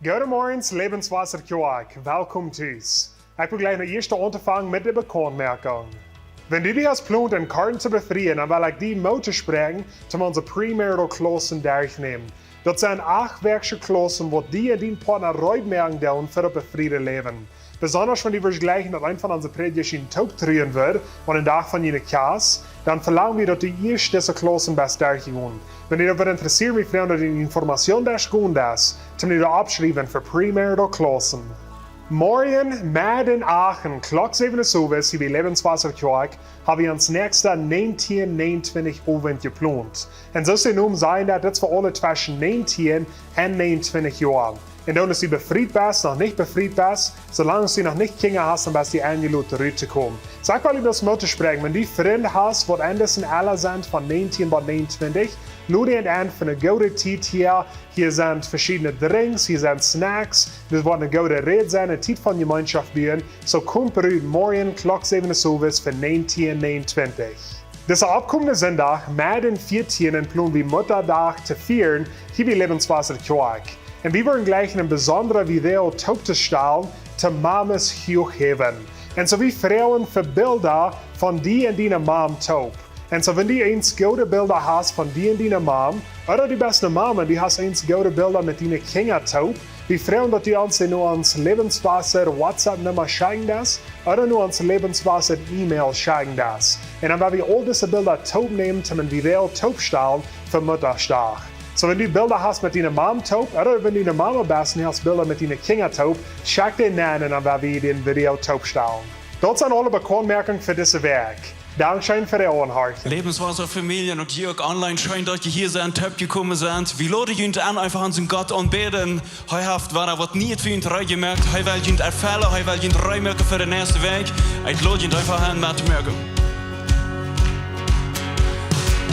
Goedemorgen, Lebenswasser Kioak. Welkom thuis. Ik wil gleich nog eerst anfangen met de bekendmerking. Wenn du dich hast geplant, einen Karten zu befreien, dann will ich die Motor sprengen, um unsere premarital Klassen durchnehmen. Das sind 8 werkliche Klassen, wo die und dein Partner Reutmerken tun für das befreite Leben. Besonders wenn die vergleichen, dass ein von unseren Predigten Tag drehen wird und ein Tag von jener Kass, dann verlangen wir, dass die erst diese Klassen best durchgehen. Wenn ihr darüber interessiert, wie viel die Information durchgehen ist, dann ihr abschreiben für premarital Klassen. Morgen, met in Aachen, klok 7 uur, hier bij Lebenswasserkioak, hebben we ons nächste 1929 Abend geplant. En zo zijn zijn dat dit voor alle tussen 19 en 29 jaar. En dan is die befried best, nog niet befried best, zolang je nog niet Kinder hast, dan best die eingeladen terugzukommen. Sag mal über das Motto sprechen, wenn die Freunde hast, wo andersen alle sind von 19 bis 29, lade ihn an für eine gute Zeit hier. Hier sind verschiedene Drinks, hier sind Snacks. Das wird eine gute Rede sein, eine Zeit von Gemeinschaft werden. So kommt berührt morgen, klok 7 Uhr für 1929. Dieser abkommende Sonntag, mit den 14. planen wir Muttertag zu feiern, hier bei Lebenswasser Kioak. Und wir wollen gleich ein besonderes Video stellen, zu Mamas hochheben. Und so wie Frauen für Bilder von die und deiner Mom taub. Und so wenn du eins gute Bilder hast von die und deiner Mom, oder die beste Mama, die hast eins gute Bilder mit deinen Kindern taub, wie Frauen, dass die uns nur ans Lebenswasser WhatsApp-Nummer schicken das, oder nur ans Lebenswasser E-Mail schicken das. Und dann werden wir all diese Bilder taub nehmen, um ein Video taub stellen für Muttertag. So wenn du Bilder hast mit deiner Mom taub, oder wenn du eine Mama bist und hast Bilder mit deinen Kindern taub, schick den an und dann werden wir den Video taub stellen. Das sind alle Bekannmerkungen für dieses Werk. Dankeschön für die Anhörung. Lebenswasser Familien und Jörg online schön, dass ihr hier sind, taub gekommen sind. Wir laden euch an, einfach an Gott anbeten. Heute war er was nie für ihn gemerkt. Heute will ich erfüllen, heute will ich reinmerken für den nächsten Weg. Ich lade euch einfach an, mit merken.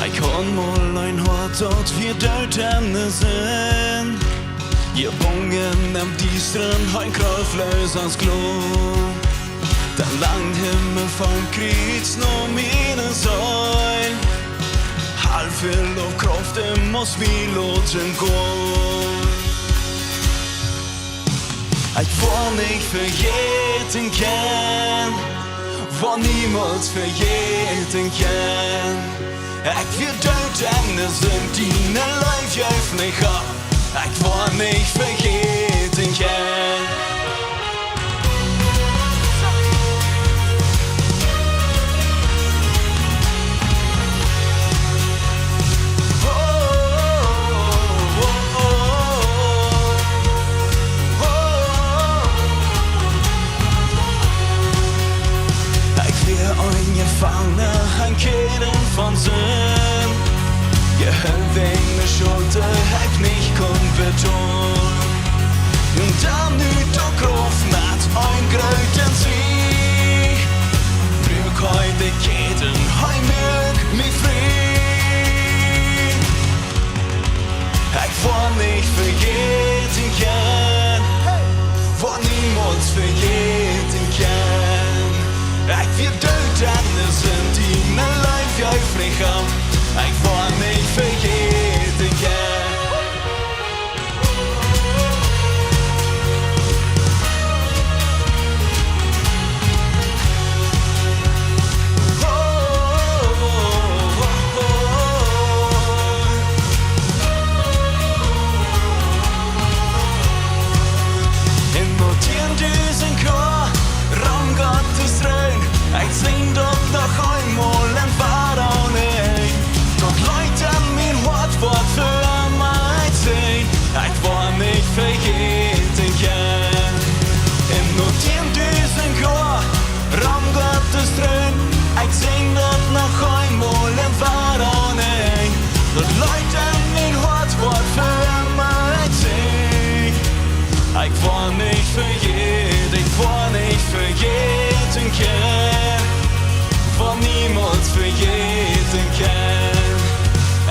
Ich kann mal ein Hort dort wie Deutende sind. Ihr Bungen am Diestren, ein Kraftlos ans Klo. Den langen Himmel von Kriegs noch meine Säul. Halb viel auf Kraft im muss wie Loten gehen. Ich war nicht vergeten kann, war niemals vergeten kann. Ich will Deutende sind, die ne Leid jäuf nicht ab. Ich war nicht vergeten kann. Gefangener, ein Kind von Sinn. Gehört wegen der Schulter, hab nicht betont. Und dann nicht der Kraft hat ein Gröten sie. Brück heute Ketten, heim mög mich frei. Ich war nicht vergeten kann, war niemals vergeten kann. Ich will Deutende sind, die ne Leid jäuf nicht ab. Ich war nicht vergeten kann. In notieren diesen Chor, Raum Gottes rein. Ich sing doch noch einmal ein Vater nicht. Dort Leute mein Wort für mein Sinn. Ich war nicht vergeten kann. In notieren diesen Chor, Raum Gottes drin. Ich sing doch noch einmal ein Vater nicht. Dort Leute mein Wort für mein Sinn. Ich war nicht vergeten, ich war nicht vergeten kann. War niemals vergeten kann.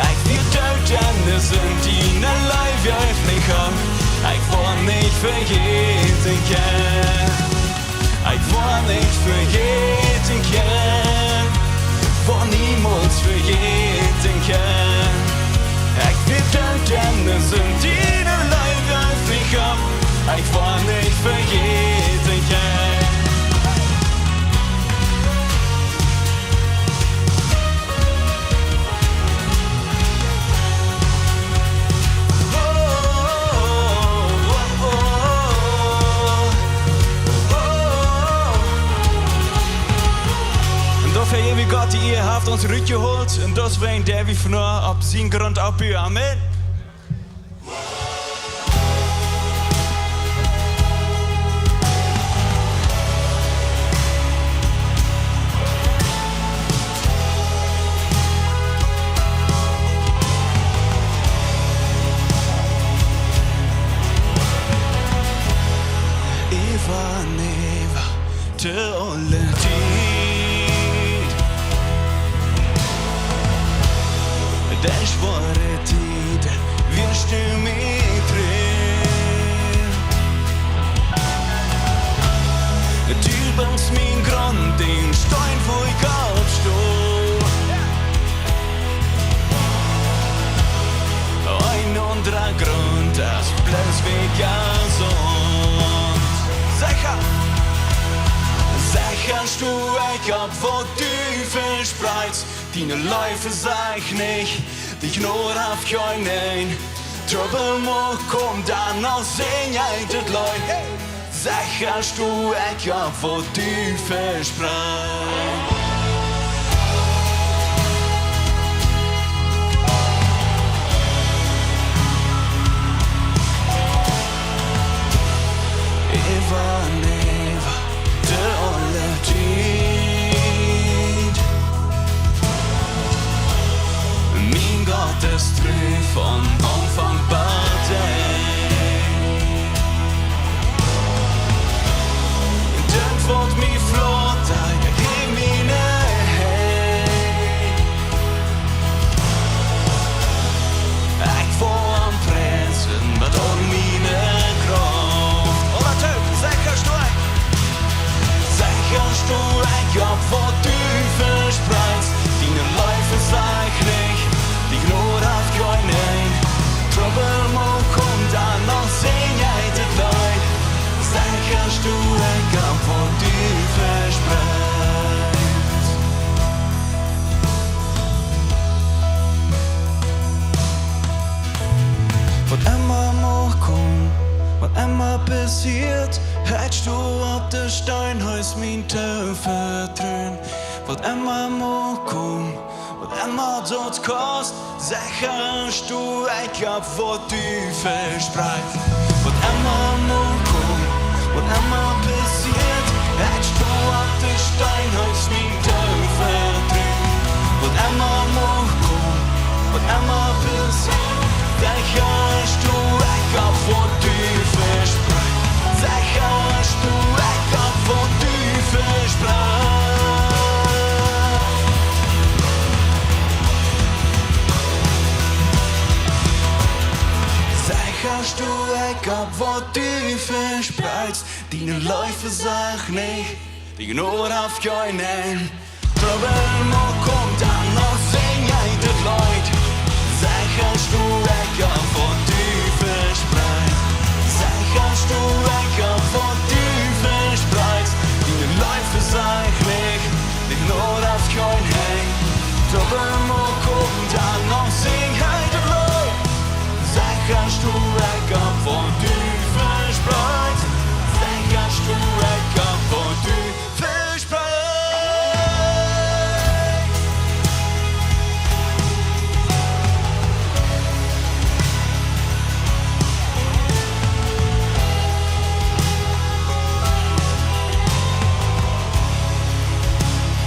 Ich will Deutende sind, die ne Leid jäuf nicht ab. Ich war nicht vergeten kann. Ich war nicht vergeten kann. War niemals vergeten kann. Ich will Deutende sind, die ne Leid jäuf nicht ab. ich war nicht für jeden, yeah. Dafür ewig Gott, die ihr habt uns rückgeholt und deswegen der wie von nur ab sein Grund abhören. Amen. Eva, neva, te alle det svåre tid wirst du mig drin. Du bist min grund, den Stein, wo ich aufstehe. Ein anderer Grund, das bloß wie gesund. Sicherst du ich ab, wo du verspreitst, deine Läufe sag ich nicht, dich nur auf keinen. Trouble mo kommt dann aus Singheit und Leute. Sicherst du ich ab, wo du verspreitst. Eva, neva, de alle tid. Min Gott ist treu von Anfang bis den wird mich flott, gegen meine Hände. Ich war am Pressen mit all meine Kraft. Oder Typ, sicherst du ich ab, wo du verspreitst. Deine Läufe sag ich nicht, dich nur auf keinen. Trouble mo kommt dann aus Singheit und Leid. Sicherst du ich ab, wo du verspreitst. Was immer mo kommt, was immer passiert, hättest du auf der Steinhaus mein Tau vertrauen. Was immer mo kommt, was immer dort kost, sicherst du ich ab, wo du verspreitst. Was immer mo kommt, was immer passiert, hättest du auf der Steinhaus mein Tau vertrauen. Was immer mo kommt, was immer passiert, sicherst du ich ab, wo du verspreitst. Sicherst du ich ab, wo du verspreitst. Sicherst du ich ab, wo du verspreitst. Deine Läufe sag nicht, die nur auf keinen. Trouble mo kommt dann noch Singheit und Leid. Sicherst du ich ab, wo du verspreitst. Sicherst du ich ab, wo du verspreitst. Deine Läufe sag ich nicht, die nur auf keinen. Trouble mo kommt dann noch Singheit und Leid. Sicherst du ich ab, wo du verspreitst. Sicherst du ich ab, wo du verspreitst.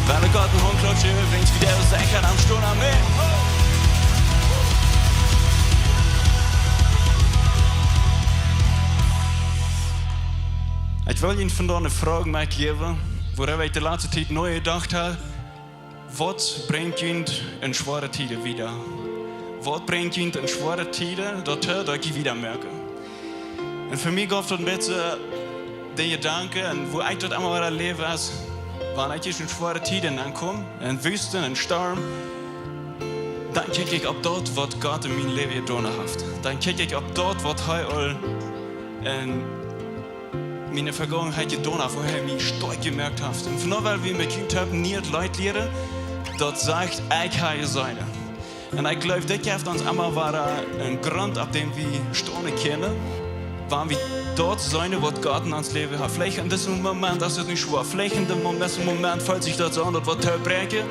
Wenn der Gott einen Hund klatscht, bringt wieder sicher am Sturm am Meer. Ich will Ihnen von da eine Frage mitgeben, worüber ich die letzte Zeit neu gedacht habe. Was bringt Ihnen in schwere Zeiten wieder? Was bringt Ihnen in schwere Zeiten, dass ich wieder merke? Und für mich gab es ein bisschen die Gedanken, wo ich das immer wieder erlebe, ist, wenn ich in schwere Zeiten ankomme, in Wüsten, in Sturm, dann kicke ich ab dort, was Gott in meinem Leben getan hat. Dann kicke ich ab dort, was er in meine Vergangenheit getan habe, woher ich mich stark gemerkt habe. Und von weil wir mit Kind haben, nicht Leute lehren, das sagt, ich kann sein. Und ich glaube, das gibt uns immer ein Grund, ab dem wir stehen können, wann wir dort sein, was Gott in uns Leben hat. Vielleicht in diesem Moment ist es nicht schwer, vielleicht in diesem Moment fühlt sich das an, das wird teilbrechen.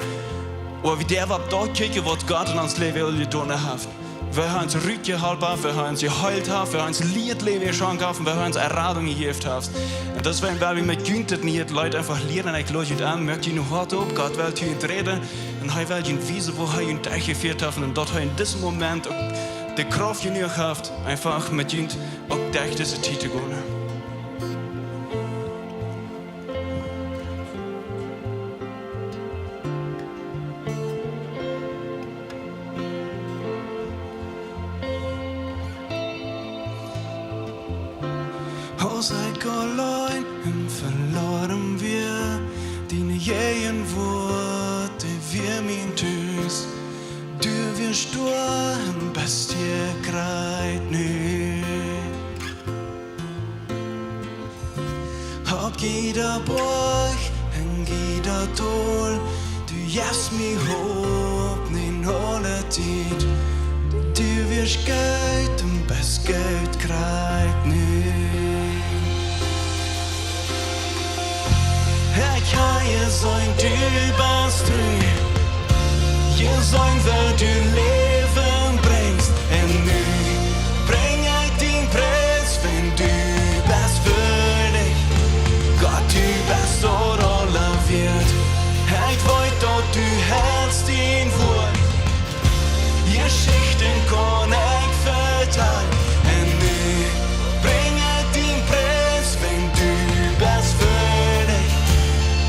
Aber wie der wird dort kicken, was Gott in uns Leben getan hat. Wir haben uns Rück gehalten, wir haben uns geheilt, wir haben uns Liedleben geschenkt, wir haben uns Erradung gegeben. Und deswegen, weil wir mit Günther nicht Leute einfach lernen, ich lade ihn an, möchte ihn hart auf, Gott will ihn reden und er will ihn wissen, wo er ihn durchgeführt hat und dort er in diesem Moment die Kraft genug hat, einfach mit ihm auch durch diese Zeit zu gehen. Als ik alleen en verloren weer, die jeën woord, die weer mijn thuis. Du wirst du ein Bestie kreit nu. Hab jeder Borg en jeder Tol, du jast mich hoch in alle Zeit. Du wirst Geld en best Geld kreit nu. Ich kann je sein, du bist drüben. Je sein, weil du Leben bringst. Und nu bring ich den Preis, wenn du bist würdig. Gott, du bist oder wird. Ich weiß, dass du hältst ihn vor. Geschichten kann ich verteilen. Und nu bring ich den Preis, wenn du bist würdig.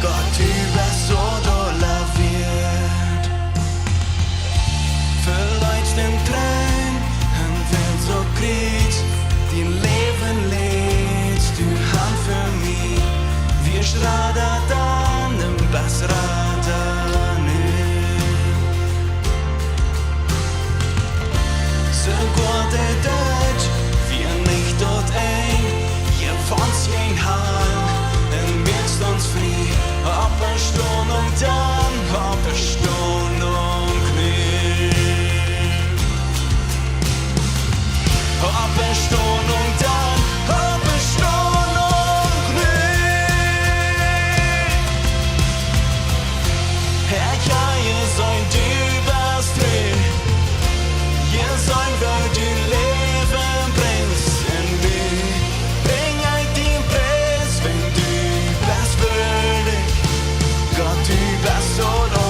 Gott, du bist oder wird. Vielleicht den Tränen und wenn so kriegt, dein Leben lädst du Hand für mich. Wir schrader dann im Bassrader nicht. So Gott der Deutsch, wir nicht dort ein, ihr fand's jeden Heim und mirst uns frei. Ab eine Stunde und dann, ab eine Stunde und nicht. Ab eine Stunde und dann, ab eine Stunde und nicht. Ich kann hier sein, du bist drin. Hier sein, weil du Leben bringst. Und du bring ich den Preis, wenn du bist würdig. Gott, du bist oder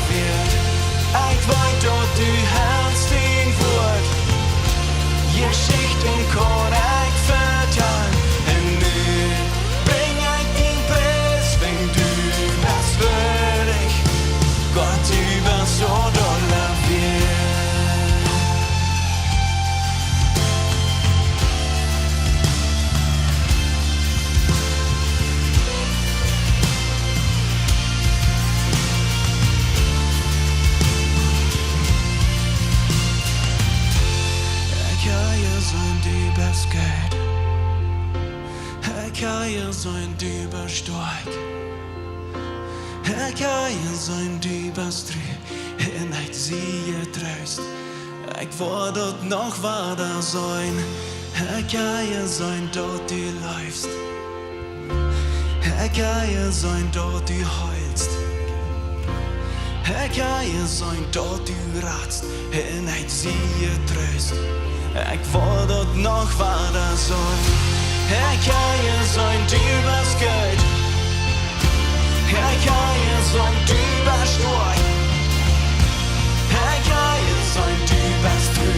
wird. Ich weiß, dass du hältst den Wort. Geschichten kann ich verteilen. Und nu bring ich den Preis, wenn du bist würdig. Gott, du bist oder wird. Ich kann ja sein, du bist stark. Ich kann ja sein, du bist treu. Und ich sehe Trost. Ich war dort noch weiter sein. Ich kann ja sein, dort du läufst. Ich kann ja sein, dort du heulst. Ich kann ja sein, dort du ratst. Und ich sehe Trost. Ich war dort noch weiter sein. Ich kann ja sein, du bist gut. Ich kann ja sein, du bist stark. Ich kann ja sein, du bist treu.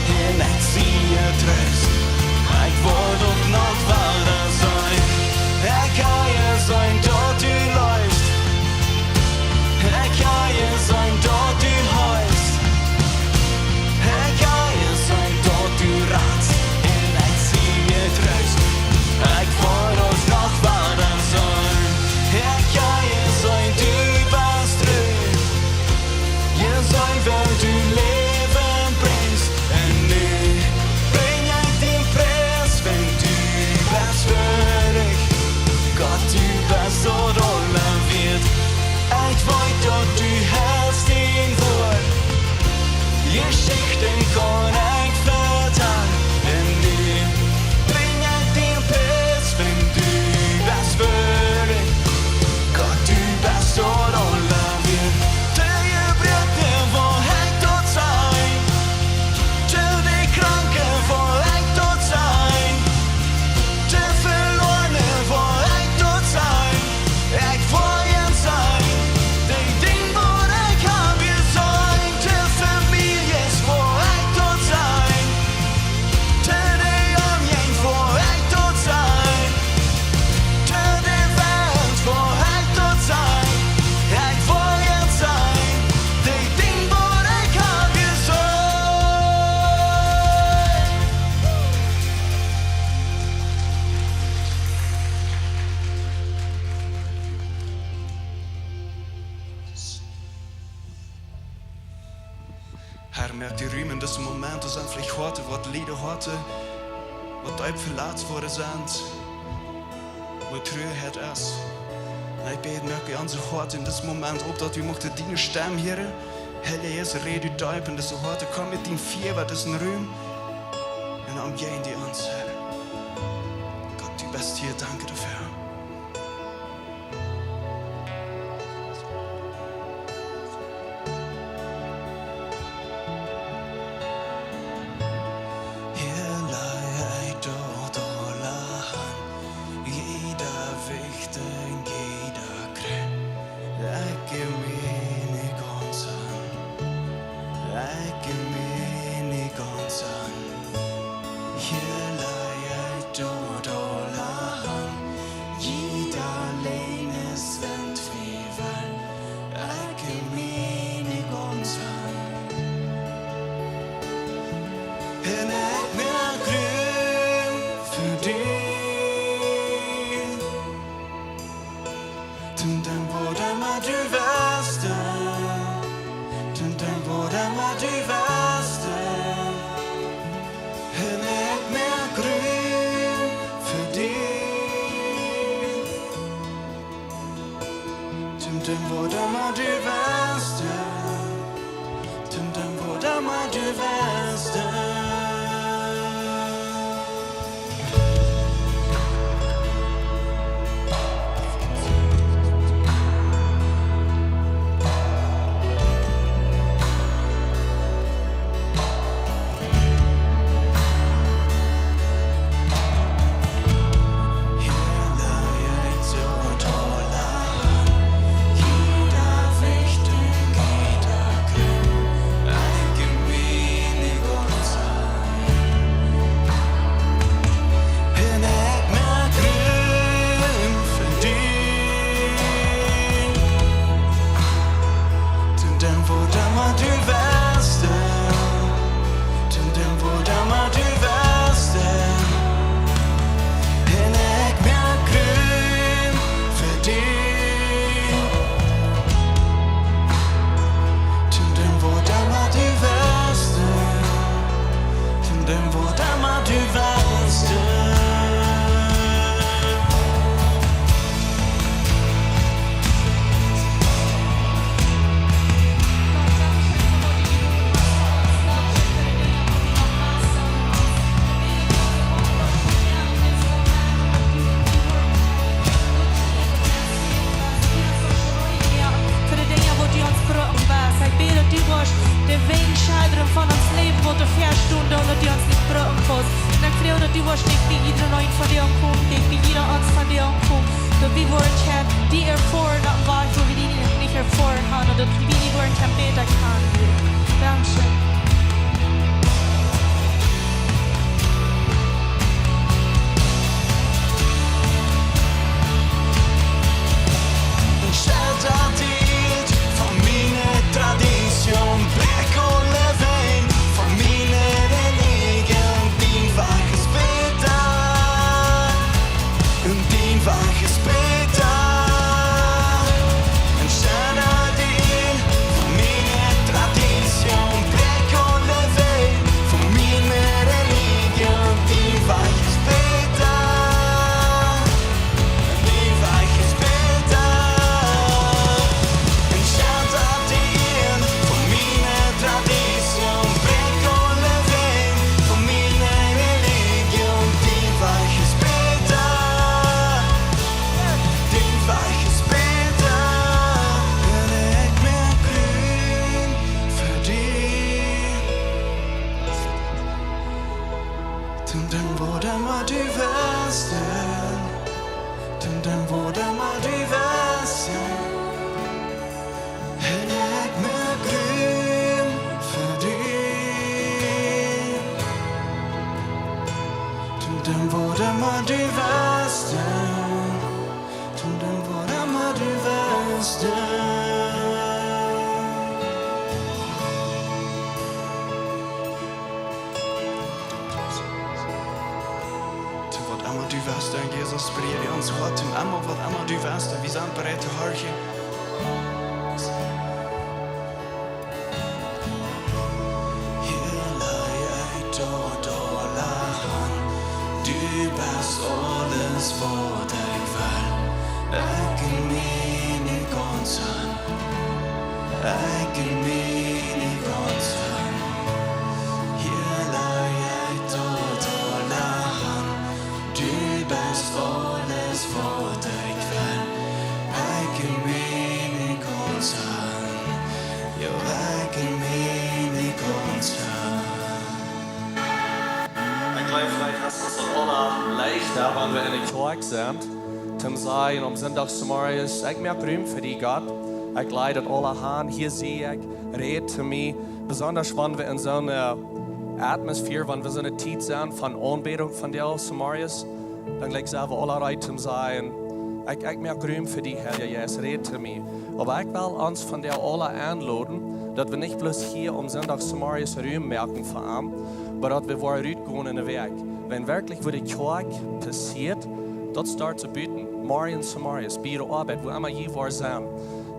Und ich sehe Trost. Ich war dort noch weiter sein. Ich kann ja sein, dort du läufst. Ich kann ja sein, dort du heulst. Ich kann ja sein, dort du ratst. Und ich sehe Trost. Ich war dort noch weiter sein. Ich kann ja sein, du bist treu. Herr, merkt die riemen desse momenten zijn vielleicht heute, wat lieden heute, wat diep verlaat worden zijn, wat treurig het is. En ik bid merk aan zijn hart in dit moment op dat u mocht dienen stem, Heer. Helle is red u diep in deze hart, kom met die vier wat is een ruim. En dan jij die ons, Heer. Gott, du bist hier, danke dafür. Jesus, spred i ons hart til amma vad amma du vänster, vi samt beredd till hörje. bist alles wat ik wil. Ik en mijn kansen, ik en mijn kansen. Hier lag ik totaal aan. Du bist alles wat ik wil. Ik en mijn kansen, ja ik en mijn kansen. Ik geloof vielleicht hast du es dann alle leicht, wenn wir in der Kirche sind, zum sein am Sonntagsmorgens. Ich merke Ruhm für die Gott. Ich leide alle Hand, hier sehe ich, red zu mir. Besonders wenn wir in so einer Atmosphäre, wenn wir so eine Zeit sind von Anbetung von der Samarias, dann gleich sagen wir alle rein zum sein. Ich merke Ruhm für die Herr, Jesus, red zu mir. Aber ich will uns von der alle einladen, dass wir nicht bloß hier am Sonntagsmorgens Ruhm merken von ihm, aber dass wir rausgehen in den Weg. Wenn wirklich, wo die Kirche passiert, dort startet zu bieten. Morgen Samarias, bei der Arbeit, wo immer je war sein.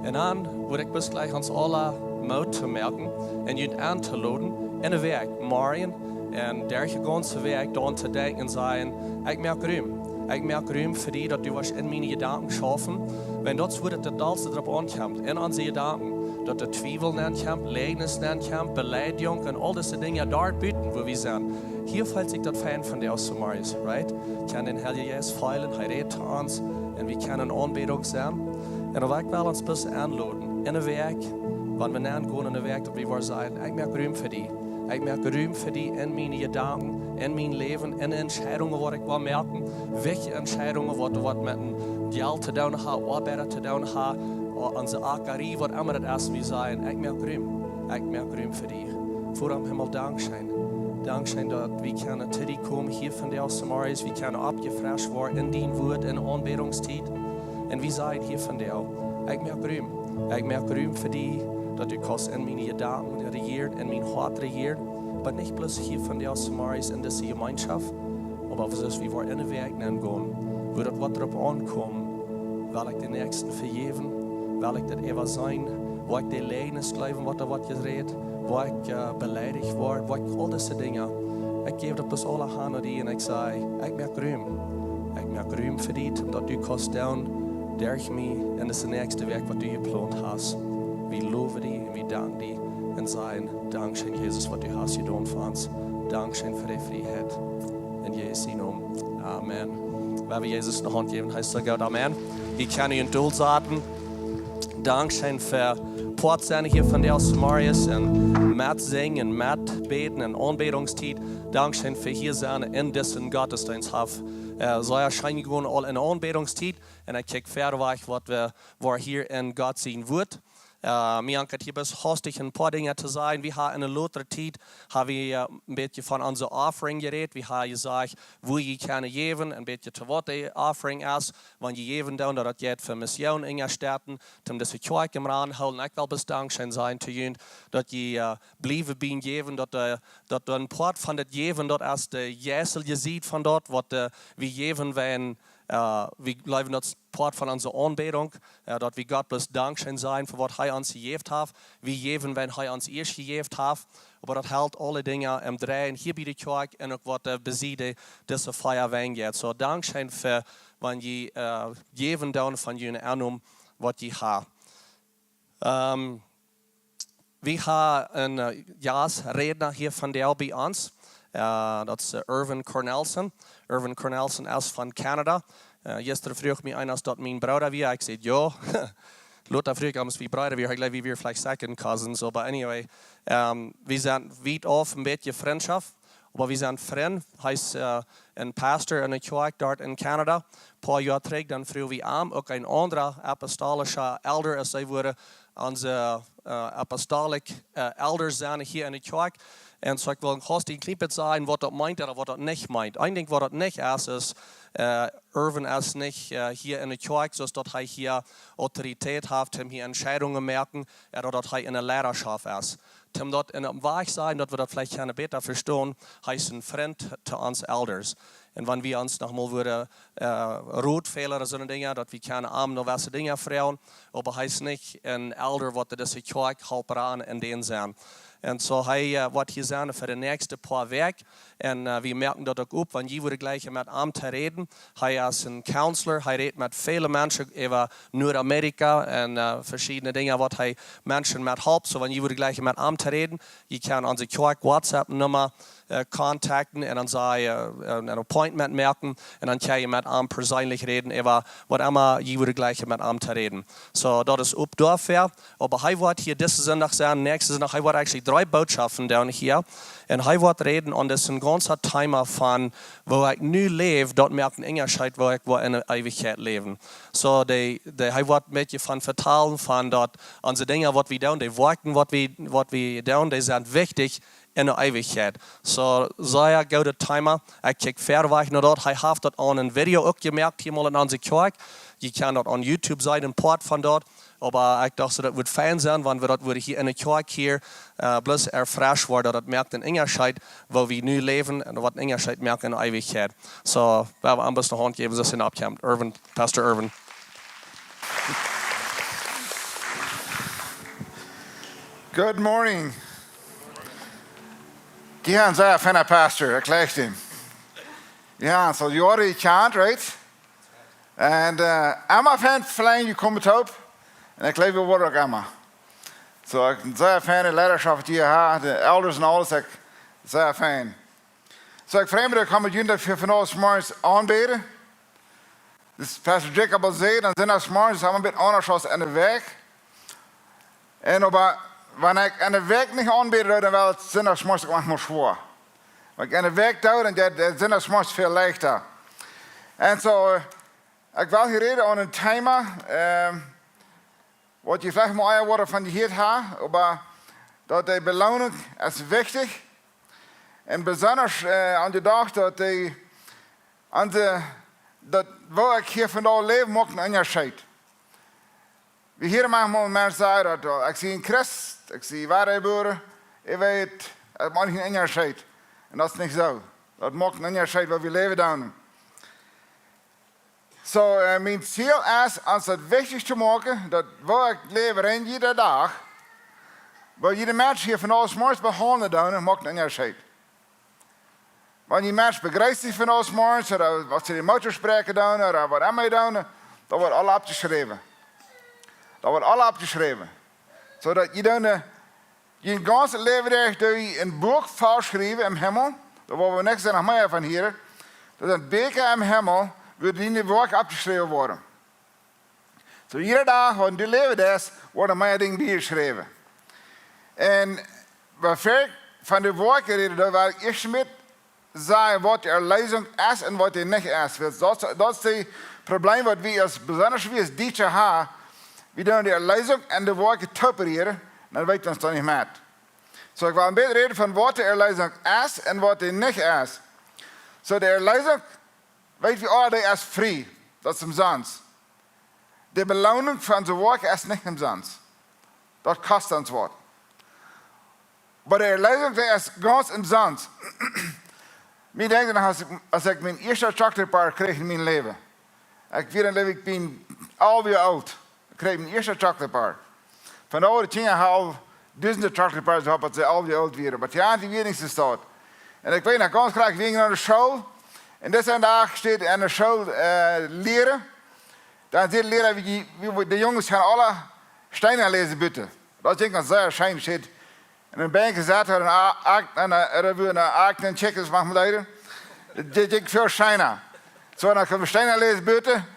Und dann würde ich bis gleich uns alle Mut zu merken und ihn anzuladen in den Weg. Morgen und der ganze Weg dann zu denken und sagen, ich merke Ruhm. Ich merke Ruhm für die, dass du was in meine Gedanken schaffen. Wenn das würde das alles darauf ankommt, in unsere Gedanken, dass der Zweifel ankommt, Leidnis ankommt, Beleidigung und all diese Dinge dort bieten, wo wir sind. Hier fällt sich das Fan von der aus Samarias, right? Kann den Herr Jesus feilen, er redet zu uns und wir können Anbetung sein. Und ich will uns ein bisschen anladen, in den Weg, wenn wir näher gehen in den Weg, dass wir sagen, ich merke Ruhm für die. Ich merke Ruhm für die in meine Gedanken, in mein Leben, in Entscheidungen, die ich will merken. Welche Entscheidungen, die mit dem Geld zu tun haben, Arbeit zu tun haben, unsere Ackerie, was immer das ist, wie sein. Ich merke Ruhm. Ich merke Ruhm für die. Vor dem Himmel Dankeschön. Dankeschön, dass wir können zu dir kommen, hier von der Samarias, wir können abgefresht werden in dein Wort, in Anbetungszeit. Und wir sagen hier von dir, ich merke Ruhm. Ich merke Ruhm für die, dass du kannst in meine Gedanken regieren, in mein Hart regieren. Aber nicht bloß hier von der Samarias in dieser Gemeinschaft, aber was wie wir in den Weg gehen, wo das was darauf ankommt, will ich den Nächsten vergeben, will ich das ever sein, wo ich die Leidnis glauben, was da was geredet, wo ich beleidigt werde, wo ich all diese Dinge. Ich gebe das bloß alle Hand an die und ich sage, ich merke Ruhm. Ich merke Ruhm für die, dass du kannst down durch mich in das nächste Werk, was du geplant hast. Wir loben dich und wir danken dir und sagen, Dankeschön, Jesus, was du hast getan für uns. Dankeschön für die Freiheit. In Jesu Namen. Amen. Weil wir Jesus eine Hand geben, heißt Gott Amen. Ich kann ihn durchsaten. Dankeschön für Portseine hier von der Samarias und Matt singen, Matt beten und Anbetungszeit. Dankeschön für hier sein in diesem Gottesdienst. So erscheinen wir all in Anbetungszeit und ich kicke fertig, was wir hier in Gott sehen wird. Mir anket hier bis hostig ein paar Dinge zu sagen. Wir haben in der letzten Zeit haben wir ein bisschen von unserer Offering geredet. Wir haben gesagt, wo ihr können geben, ein bisschen zu was die Offering ist. Wenn ihr geben, dann das geht für Mission in der Stadt, um das Kirche im Rahmen halten. Ich will bis Dankeschön sein zu ihnen, dass ihr bleiben bei geben, dass ein Part von das Geben dort erst der Jesel ihr seht von dort, was wir geben, wenn wir bleiben das Part von unserer Anbetung, dass wir Gott bloß Dankeschön sein für was er uns gegeben hat. Wir geben, wenn er uns erst gegeben hat. Aber das hält alle Dinge im Drehen hier bei der Kirche und auch was besiede diese Feier geht. So Dankeschön für, wenn ihr geben dann von jenen Ernum, was ihr habt. Wir haben einen Jahresredner hier von der bei uns. Dat is Irvin Cornelsen. Irvin Cornelsen is van Canada. Gisteren vroeg mij een als dat mijn broer was. Ik zei ja. Lothar vroeg ons wie broer was. Ik geloof wir vielleicht second cousins. Aber anyway, wir sind weit auf ein bisschen Freundschaft. Aber wir sind Freund. Heißt ein Pastor in der Kirche dort in Canada. Ein paar Jahre zurück dann vroeg wir auch ein anderer apostolischer Elder. Es wurde onze apostolic Elders zijn hier in der Kirche. En so ik wil gewoon die clip zijn wat dat meint oder wat dat niet meint. Eén ding wat dat niet is Irvin is niet hier in de kerk, zoals dat hij hier autoriteit heeft, hem hier Entscheidungen merken, oder dat hij in der Lehrerschaft ist. Tim dat in dem Weg sein, dat wir das vielleicht gerne besser verstehen, heißt ein Freund zu uns Elders. Und wenn wir uns nochmal würden Rotfehler oder so Dinge, dass wir keine Arme noch was Dinge fragen, aber heißt nicht ein Elder, was das die Kirche halb ran in den sein. En zo hij wat hier zijn voor de nächste paar werk. En we merken dat ook op, want je wordt gleich met hem te reden. Hij is een counselor, hij redt met vele mensen over Noord-Amerika en verschillende dingen wat hij mensen met helpt. Zo, je wordt gleich met hem te reden. Je kan onze kerk WhatsApp-nummer contacten en dan zou je een appointment merken en dan kan je met hem persoonlijk reden over wat immer je wordt gleich met hem te reden. Zo, dat is op daarvoor. Maar hij wordt hier deze zondag zijn, nächste zondag, hij wordt eigenlijk 3 boodschappen down hier. En hij wordt reden aan deze ganze thema van waar ik nu leef, dat merkt een onderscheid waar ik in de eeuwigheid leven. Zo, hij wordt met je van vertellen van dat onze dingen wat we doen, die werken wat we doen, die zijn wichtig in de eeuwigheid. Zo, zeer goede thema. Ik kijk verder weg naar dat. Hij heeft dat aan een video ook gemerkt, helemaal in onze kerk. Je kan dat aan YouTube zien, een part van dat. Maar ik dacht dat het fijn zijn, want we dat hier in de kerk hier bloos erfresh worden. Dat merkt een onderscheid waar we nu leven en wat een onderscheid merkt in de eeuwigheid. Zo, we hebben ambas een hand geven, dat in opkomt. Pastor Irvin. Good morning. Ja, zei van een pastor, ik lees hem. Ja, so you already chant, right? And Emma fan flying, you come op. En ik leef wel ook Emma. So ik zei van de leiderschap die je hebt, de elders en alles, ik zei van. So ik vreemd dat ik met jullie voor vanavond morgens aanbeden. Dus pastor Jacob al zei, dan zijn we morgens een beetje anders als in de weg. En wanneer ik in de weg niet aanbeden, dan wel het zondagsmorgens manchmal schwer. Want ik in de weg doe, dan is het zondagsmorgens veel lichter. En zo, ik wil hier reden aan een thema, wat je vielleicht mal worden van die hier hebt, maar dat de Beloonunk is wichtig. En besonders aan de dag dat dat waar ik hier vandaag leef, maakt een onderscheid. We hier manchmal mensen zeggen dat ik zie een christ, ik zie waarheidsboeren, ik weet, het maakt geen onderscheid. En dat is niet zo. Dat maakt een onderscheid wat we leven doen. Zo, mijn ziel is, als het wichtig te maken, dat waar ik leef in iedere dag, waar je de mensen hier van alles morgens behandelen doen, maakt een onderscheid. Wanneer je mensen begrijpt van alles morgens, of wat ze in motorspreken doen, of wat aan mij doen, dat wordt alle opgeschreven. Dat wordt alle opgeschreven. Zodat je dan je ganse leven door je een boek voorschrijven in hemel, daar worden we niks nog meer van hier, dat een beker in hemel, wordt in de woord opgeschreven worden. Zo iedere dag, wanneer die leven is, worden meer dingen bijgeschreven. En wat ver van de woord gereden, daar wil ik eerst met zeggen wat de lezing is en wat die niet is. Dat is het probleem wat we als besonders wie als Dieter hebben. We doen de lezing en de woord topereren, dan weet ons dat niet meer. Zo ik wil een beetje reden van wat de lezing is en wat die niet is. Zo de lezing, weet je al, die is vrij. Dat is umsonst. De beloning van zijn werk is niet umsonst. Dat kost ons wat. Maar de lezing is ganz umsonst. Ik denk dat als ik mijn eerste chocoladebar kreeg in mijn leven. Ik ben alweer oud. Ik kreeg mijn eerste chocoladebar. Van de oude dingen al duizenden chocoladebars gehad, dat ze alweer oud waren. Maar ja, die weer niks staat. En ik weet nog ganz graag, ik ging naar de school. En dit zijn dagen steeds in de school leren. Dan zit leren, de jongens gaan alle stenen lezen buiten. Dat denk ik dat zeer schijn zit. En een bank gezet en een act en checkers mag me leiden. Dat denk ik veel schijner. Zo dan gaan we stenen lezen buiten.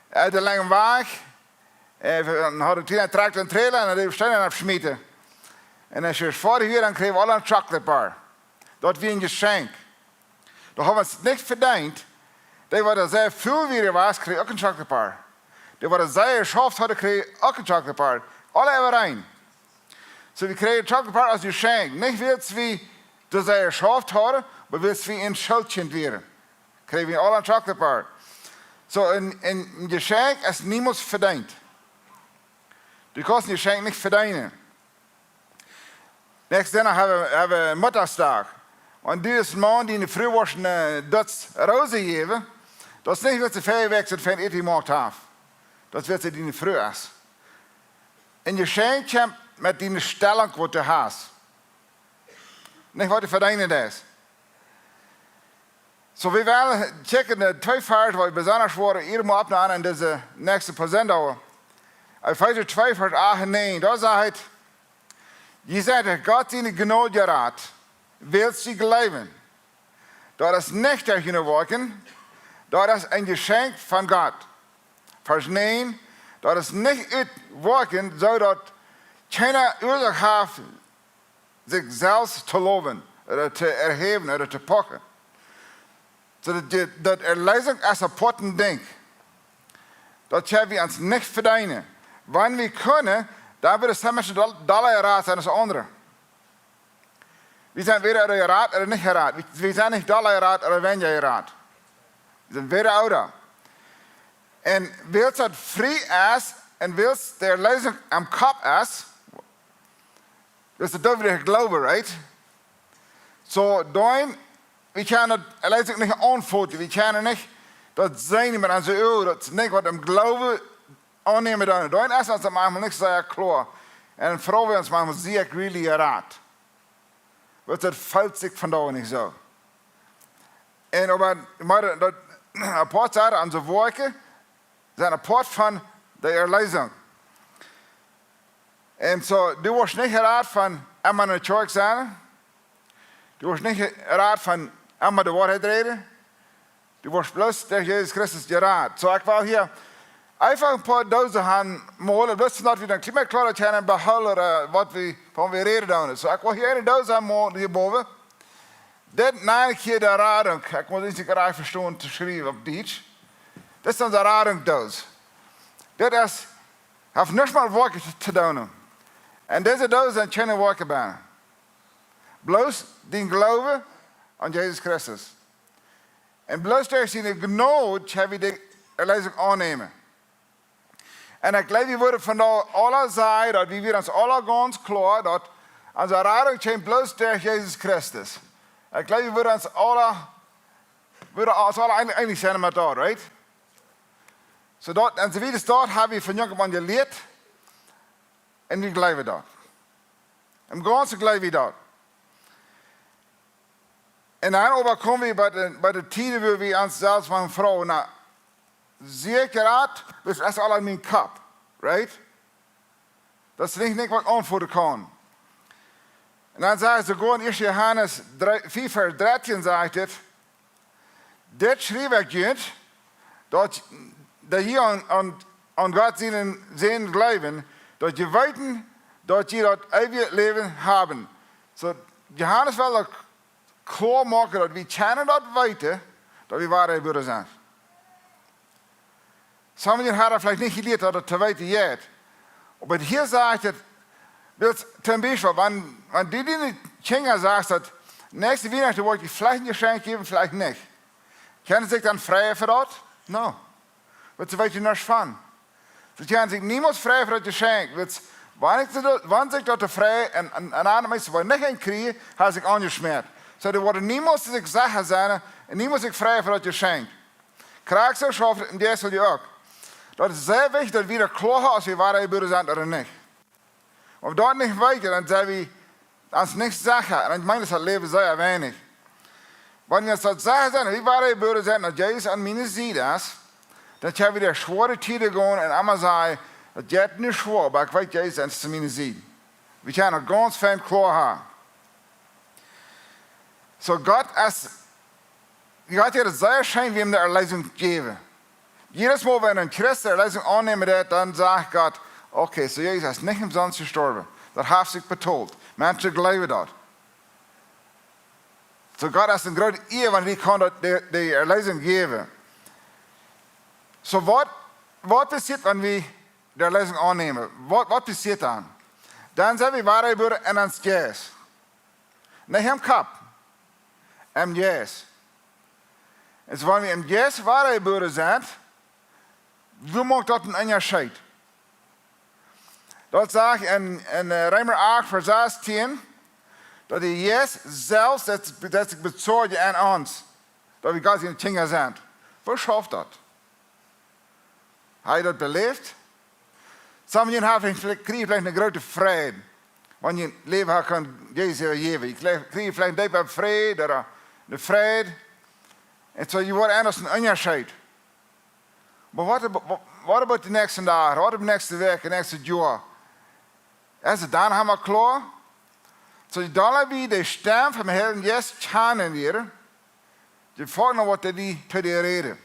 Uit de lange weg. En dan hadden we een tractor en trailer en dan deden we stenen afsmieten. En als je voor hier dan kregen we alle een chocoladebar. Dat was een geschenk. Dan hebben we het niet verdiend. Die wat zeer veel weer was, kreeg ook een chocoladebar. Die wat zeer geschaft hadden, kreeg ook een chocoladebar. Alle hebben één. So we kregen een chocoladebar als geschenk. Niet willen we dat zeer geschaft hadden, maar willen we een schuldje weer. Kregen we alle een chocoladebar. So een geschenk is niemand verdiend. Die kost een geschenk niet verdienen. Nächste dag hebben we Muttersdag. En die is een man die in de vroegwassen Duits roze geven. Dat is niet wat ze veel weg zijn van eten gemaakt heeft. Dat is wat ze in de vroeg is. En je schenkt met die stelling wat je hebt. Nicht, was die verdienen ist. So, wir werden checken die 2 Vers, die besonders waren, hier mal abnehmen in diese nächste Präsentdauer. Epheser 2, Vers 8 und 9, da sagt, je sagt, Gott seine Gnade gerat, willst sie glauben. Da ist nicht durch ihre Worken, da ist ein Geschenk von Gott. Vers 9, da ist nicht uit Worken, so dass keiner Ursache hat, sich selbst zu loben, oder zu erheben, oder zu pochen. So dat Erlösung ist ein potten Ding. Das haben wir uns nicht verdienen. Wenn wir können, dann wird es $10 Dollar sein als andere. Wir sind weder gerat oder nicht gerat. Wir sind nicht Dollar gerat oder weniger gerat. Wir sind weder oder. Und willst das frei ist und willst der Erlösung am Kopf ist, willst du da wieder glauben, right? So, dann, wir können das Erlösung nicht anfoten. Wir können nicht das sehen mit unseren Ohren, das ist nicht, was im Glauben annehmen dann. Dann ist das manchmal nicht sehr klar. Und dann fragen wir uns manchmal, sehe ich really gerat? Wird das fällt sich von da nicht so. Und aber, ein paar Sachen an so Worte sind ein Part von der Erlösung. Und so, du wirst nicht gerat von einmal in der Kirche sein. Du wirst nicht gerat von einmal die Wahrheit reden. Du wirst bloß durch Jesus Christus gerat. So, ich will hier einfach ein paar Dosen haben, mal, bloß nicht wieder ein kleiner klarer können behalten, oder was wir, von wir reden da. So, ich will hier eine Dose haben, hierboven. Das nein ich hier der Radung. Ich muss nicht gerade verstehen, zu schreiben auf Deutsch. Das ist unsere Radungdose. Das ist, hat nicht mal Worte zu tun. Und diese Dose sind keine Worte bei. Bloß den Glauben an Jesus Christus. Und bloß durch seine Gnade haben wir die Erlösung annehmen. Und ich glaube, wir würden von da alle sagen, dass wir uns alle ganz klar, dass unsere Radung kommt bloß durch Jesus Christus. Ich glaube, wir würden uns alle einig sein mit dort, right? So dort, und so wie das dort haben wir von Jungen an gelehrt, und wir glauben dort. Im Ganzen glauben wir dort. Und dann aber kommen wir bei der Tide, wo wir uns selbst machen, Frau, na, sehr gerade, das ist alles in meinem Kopf, right? Das ist nicht, was ich antworten kann. Und dann sagt er sogar in 1. Johannes 4, Vers 13, sagt er, das schrieb ich nicht, dass hier an Gott sehen glauben, dass die weiten, dass sie das ewige Leben haben. So, Johannes will das klar machen, dass wir kennen das weiter, dass wir wahre Brüder sind. Sommigen haben vielleicht nicht gelehrt, dass das zu weit geht. Aber hier sagt er, zum Beispiel, wenn du den Kindern sagst, dass nächste Weihnachten wollte ich vielleicht ein Geschenk geben, vielleicht nicht. Können sie sich dann frei für das? No. Wird sie weiter nicht fahren. Sie können sich niemals frei für das Geschenk. Wenn sich dort frei und andere Menschen, die nicht hinkriegen, haben sich angeschmiert. So, die worden niemals sich sicher sein und niemals sich frei für das Geschenk. Kriegst du, schafft und das will ich auch. Das ist sehr wichtig, dass wir klar haben, ob wir wahre Brüder sind oder nicht. Wenn wir dort nicht weiter, dann sind wir uns nicht sicher. Und ich meine, das Leben sehr wenig. Wenn wir uns das sicher sind, wie wahre Brüder sind, dass Jesus an meiner Seite ist, dann können wir der schwere Tiere gehen und einmal sagen, das geht nicht schwer, aber ich weiß, Jesus ist zu meiner Seite. Wir können ganz fein klar haben. So, Gott hat dir das sehr schön, wie ihm die Erlösung geben. Jedes Mal, wenn ein Christ die Erlösung annehmen, dann sagt Gott, okay, so Jesus ist nicht umsonst gestorben. Das hat sich betont. Menschen glauben das. So Gott ist ein großer Ehe, wenn wir die Erlösung geben. So was passiert, wenn wir die Erlösung annehmen? Was passiert dann? Dann sind wir wahre Brüder in uns Jesus. Nicht im Kopf, im Jesus. Und wenn wir im Jesus wahre Brüder sind, wie macht das einen Unterschied? Dat sagt in Römer 8, Vers 16, dass die Jesus selbst sich bezeugt an uns, dass wir Gott in Kinder sind. Was schafft das? Hat er das belebt? Sommigen kriegen vielleicht eine große Freude. wanneer je leven kan Jezus geven. Je krijgt vielleicht een diepe vrede, oder de vrede. En zo je wordt anders een onderscheid. Maar wat about de nächste dag? Wat about de nächste week, de nächste jaar? Als het dan helemaal klaar, zo je dan weer de stem van mijn Heer Jezus kennen leren. Je volgt nog wat die te die reden.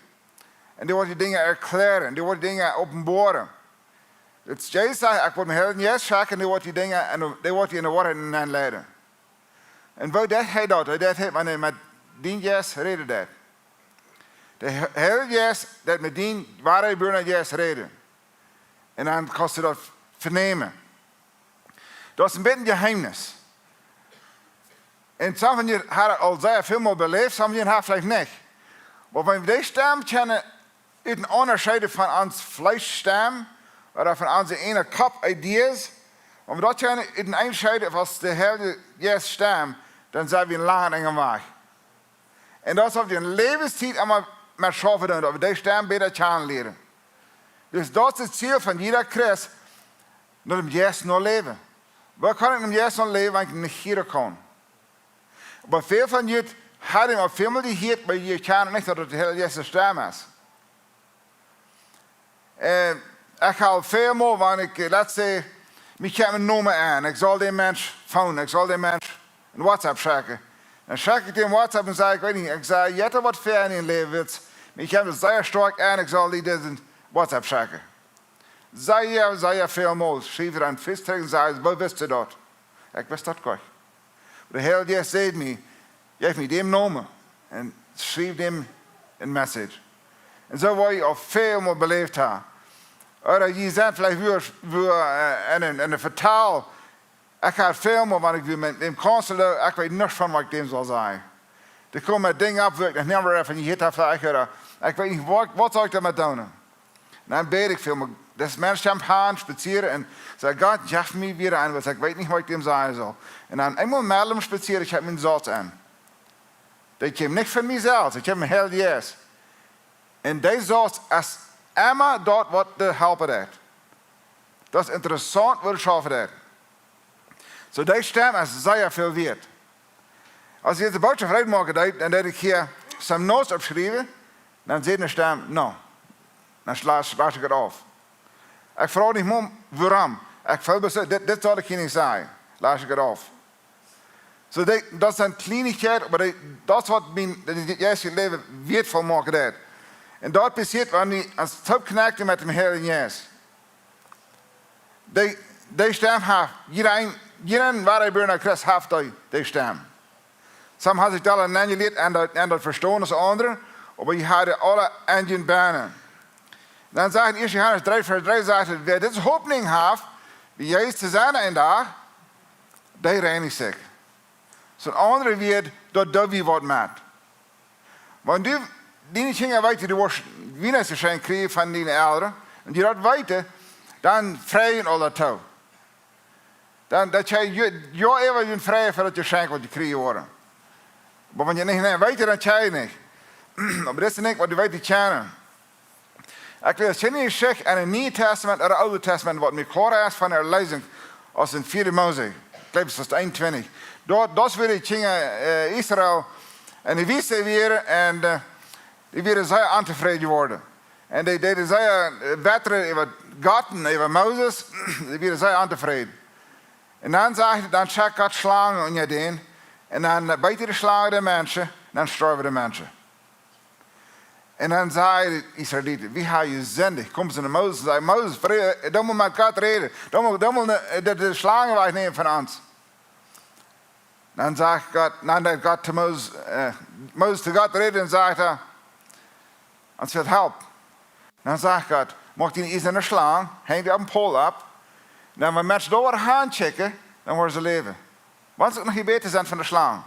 En die wordt die dingen erklären, die wordt die dingen openbaren. Dus Jezus zegt, ik word mijn Heer Jezus schaken, en die wordt die dingen, en die wordt die in de woorden aanleiden. En wat dat hij doet, dat heeft men met die Jezus reden dat. De Heer Jezus, dat met die ware burner Jezus reden. En dan kan je dat vernemen. Dat is een beetje een geheimnis. En sommigen van jullie hadden al zeer veel meer beleefd, sommigen hebben vielleicht niet. Maar wenn wir die stem kennen, uit een onderscheid van ons vleesstem, oder von onze ene kop ideeën, wenn wir dat kennen, uit een onderscheid was de Heer Jezus stem, dan zijn we een lange enge weg. En dat is op je levenstijd allemaal met schaffen doen, dat we die stem beter kennen leren. Dus dat is het ziel van jeder Christ, dat hem Jezus nog leven. We kunnen hem Jezus nog leven, wanneer ik niet hier kan. Maar veel van jullie hadden op veel meer die hier, maar je kennen niet dat het de Heer Jezus stem is. En ik ga veel meer, wanneer ik, laat zeggen, ik heb mijn nummer aan. Ik zal die mens phone, ik zal die mens een WhatsApp checken. Dan check ik die WhatsApp en zeg ik, weet niet, ik zeg, je hebt wat ver in je leven wilt. Ik heb het zeer sterk aan, ik zal die deze WhatsApp checken. Zei je veel meer, schreef er aan vis tegen, zei wat wist je dat? Ik wist dat kort. De Heer Jezus zei me, geef me die nummer en schreef hem een message. En zo word je al veel meer beleefd hebben. Oder je zegt vielleicht in een vertaal, ik ga veel meer, want ik wil met hem consuleren, ik weet niks van wat ik hem zal zeggen. Er komen dingen op, ik neem maar even, je hit dat vielleicht, ik weet niet, wat zal ik daarmee doen? En dan bid ik veel meer. Dus mensen gaan spazieren en zeggen, God, geef me weer aan, want ik weet niet wat ik hem zeggen zal. En dan eenmaal met hem spazieren, ik heb mijn zot aan. Dat komt niet van mezelf, ik heb mijn Heer Jezus. En deze zot is immer dat wat de helpen dat. Dat is interessant wat de schaffen dat. Zo deze stem is zeer veel waard. Als je het een boodschap uitmaken deed, dan deed ik hier some notes opschrijven, dan zit de stem, no. Dan slaat ik het af. Ik vraag niet meer waarom. Ik voel besluit, dit zal ik je niet zeggen. Laat ik het af. So dat is een kleinigheid, maar dat is wat mijn eerste leven waardevol maken deed. En dat passiert wanneer je als opknakte met de Heer Jezus. Die stem heeft, iedereen waar hij burner Christ heeft die stem. Sommigen hebben zich dat aangeleerd en dat verstaan als anderen, maar je had alle engine banen. Dan zegt in 1 Johannes 3 vers 3, zegt het, wer deze hoopning heeft, wie Jezus te zijn een dag, die reinigt zich. Zo'n andere weer, dat wie wat maakt. Want die dingen weten, die wordt Weihnachtsgeschenk krijgen van die ouderen, en die dat weten, dan vrijen al dat toe. Dan dat je even een vrije voor dat geschenk wat je krijgen worden. Maar wanneer je niet weet, dan krijg je niet. Maar dat is niet wat je weet, die kennen. Ik wil het niet zeggen in het Nieuwe Testament en het Oude Testament wat mij klaar is van de lezing als in 4 Mose. Ik geloof dat is 21. Dat is weer die dingen Israël en die wisten weer en die werden zeer ontevreden worden. En die deden zeer beter over God en over Mozes, die werden zeer ontevreden. En dan zegt hij, dan schakt God slangen in je deen en dan bijten de slangen de mensen en dan sterven de mensen. En dan zei de Israëlieten, wie ga je zenden? Komt ze naar Mozes en zei, Mozes, dan moet met God reden. Dan moet de slangen wegnemen van ons. Dan zegt God te Mozes te God reden en zegt hij, ons wil help. Dan zegt God, mocht hij iets in de slang, hang die op een pool op. En dan wanneer mensen door gaan checken, dan worden ze leven. Wat is het nog niet beter zijn van de slang?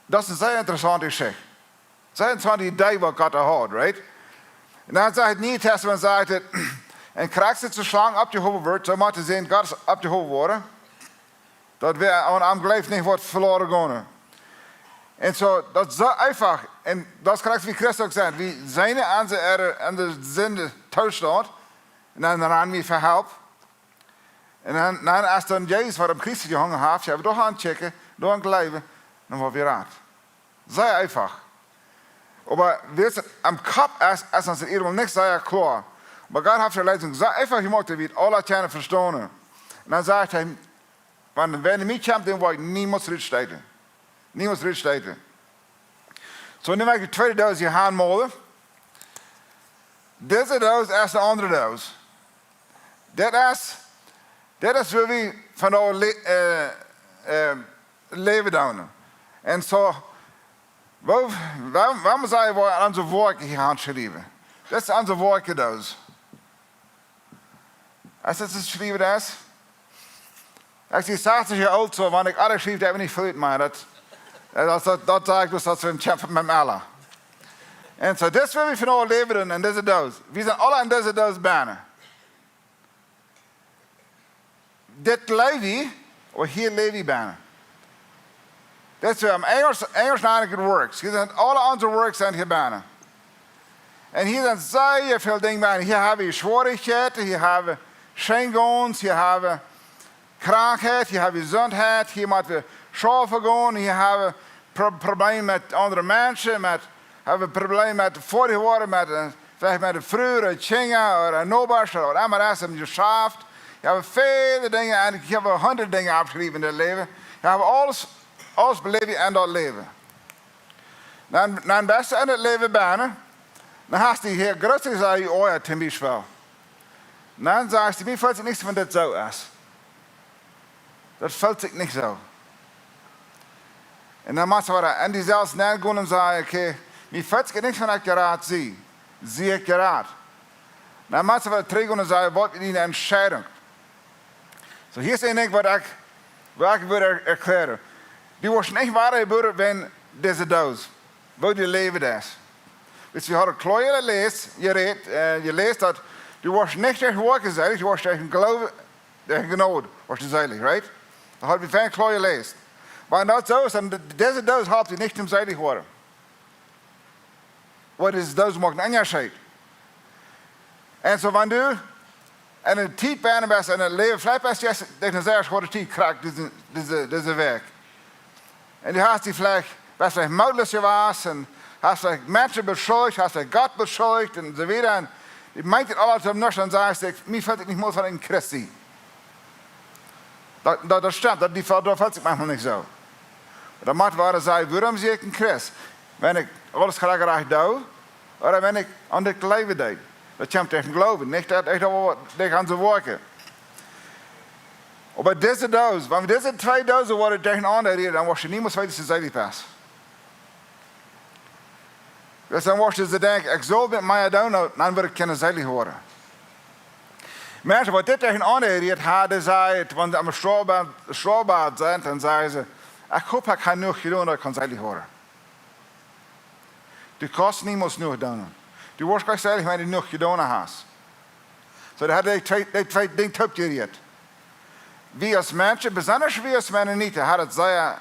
Dat is een zeer interessante geschichte. Zij zijn die idee wat God had, right? En dan zegt het Nieuwe Testament, zegt het, en krijgt het de slang op je hoofd wordt, zo moet je zien, God is op je hoofd worden. Dat we aan geloof niet wordt verloren gaan. En zo, dat is zo einfach. En dat krijgt wie Christus ook zegt, wie zijn aan de zinde toestand, en dan aan wie verhelp. En dan als dan Jezus voor hem Christus gehangen heeft, je hebt toch aan checken, door een leven, dan wordt weer raad. Sehr einfach. Aber wir sind am Kopf als uns irgendwo nicht sehr klar. Aber Gott hat die Leistung sehr einfach gemacht, wie alle können verstehen. Und dann sagt er, wenn er mich kommt, dann will ich niemals rückstellen. Niemals rückstellen. So, nu mag ik de tweede doos hier aanmalen. Deze doos is de andere doos. Dat is waar we van ons leven doen. En zo, waarom zijn we onze woorden hier aanschrijven? Dat is onze woorden doos. Als het geschreven is, ik zie 60 jaar oud zo, want ik alles schreef, dat heb ik niet voelt, maar dat zeg ik dus dat we een champion met Allah. En zo, dit is waar we van ons leven doen in deze doos. We zijn alle in deze doos bijna. Dit leven, of hier leven we bijna. Dat is waar Engels naar het works. Hier zijn alle onze works zijn hier bijna. En hier zijn zeer veel dingen bijna. Hier hebben we schwierigheden, hier hebben we schengons, hier hebben we krankheid, hier hebben we gezondheid, hier moeten we schaffen gaan, hier hebben we problemen met andere mensen, hebben we problemen met vorige woorden, met de vroeger, het zingen, of een nobers, of allemaal dat hebben we geschaft. Je hebt vele dingen, en ik heb 100 dingen afgeschreven in het leven. Je hebt alles beleven in dat leven. Dan beste in het leven bijna, dan hast die hier grootste zei, oh ja, Tim is wel. Dan zei ze, wie voelt zich niks van dit zo is? Dat voelt zich niet zo. En dan moet ze worden, en die zelfs net gaan en zeggen, oké, wie voelt zich niks van dat je raad zie. Zie ik je raad. Dan moet ze worden terug en zeggen, wat is die entscheiding? So, hier is een ding wat ik wil erklären. Die wordt niet waar gebeuren wenn deze doos. Wo die leven is. Dus je had een kleine lees, je leest dat die wordt niet tegen woord gezegd, die wordt tegen geloven, tegen genode, wordt gezegd, right? Dan had je veel kleine lees. Maar dat zo is, dan deze doos had je niet gezegd worden. Wat is doos maakt een onderscheid. En zo van du, en een tijd bijna best, en het leven vlijt best, dan zeg je gewoon de tijd kraakt deze werk. En die had die vlijt best wel moedelijk geweest, en had vielleicht mensen beschuldigd, had vielleicht Gott beschuldigd, en zo weer. En die meint het alles om niks, en zei ze, mij valt het niet meer van een Christi. Dat stimmt, dat valt zich manchmal niet zo. Dan moet waren zij, waarom zie ik een Christ? Wenn ik alles graag doe, of wenn ik aan dit leven deed. Dat komt tegen geloven, niet tegen aan zijn werken. Maar deze doos, wanneer deze twee dozen worden tegenaan reden, dan word je niemand weten te zijn pas. Dus dan word je ze denken, ik zal met mij doen, dan word ik kunnen zeilig worden. Mensen, wat dit tegenaan reden, hadden zij het, want ze aan het straalbad zijn, dan zeiden ze, ik hoop ik ga nog doen, dat ik kan zeilig worden. Du kost niemand nog doen. Du wordt gleich zeilig, wenn du noch gedaan hast. So, da hat die twee dingen opgereed. Wie als mensen, besonders wie als Mennoniten, hat het sehr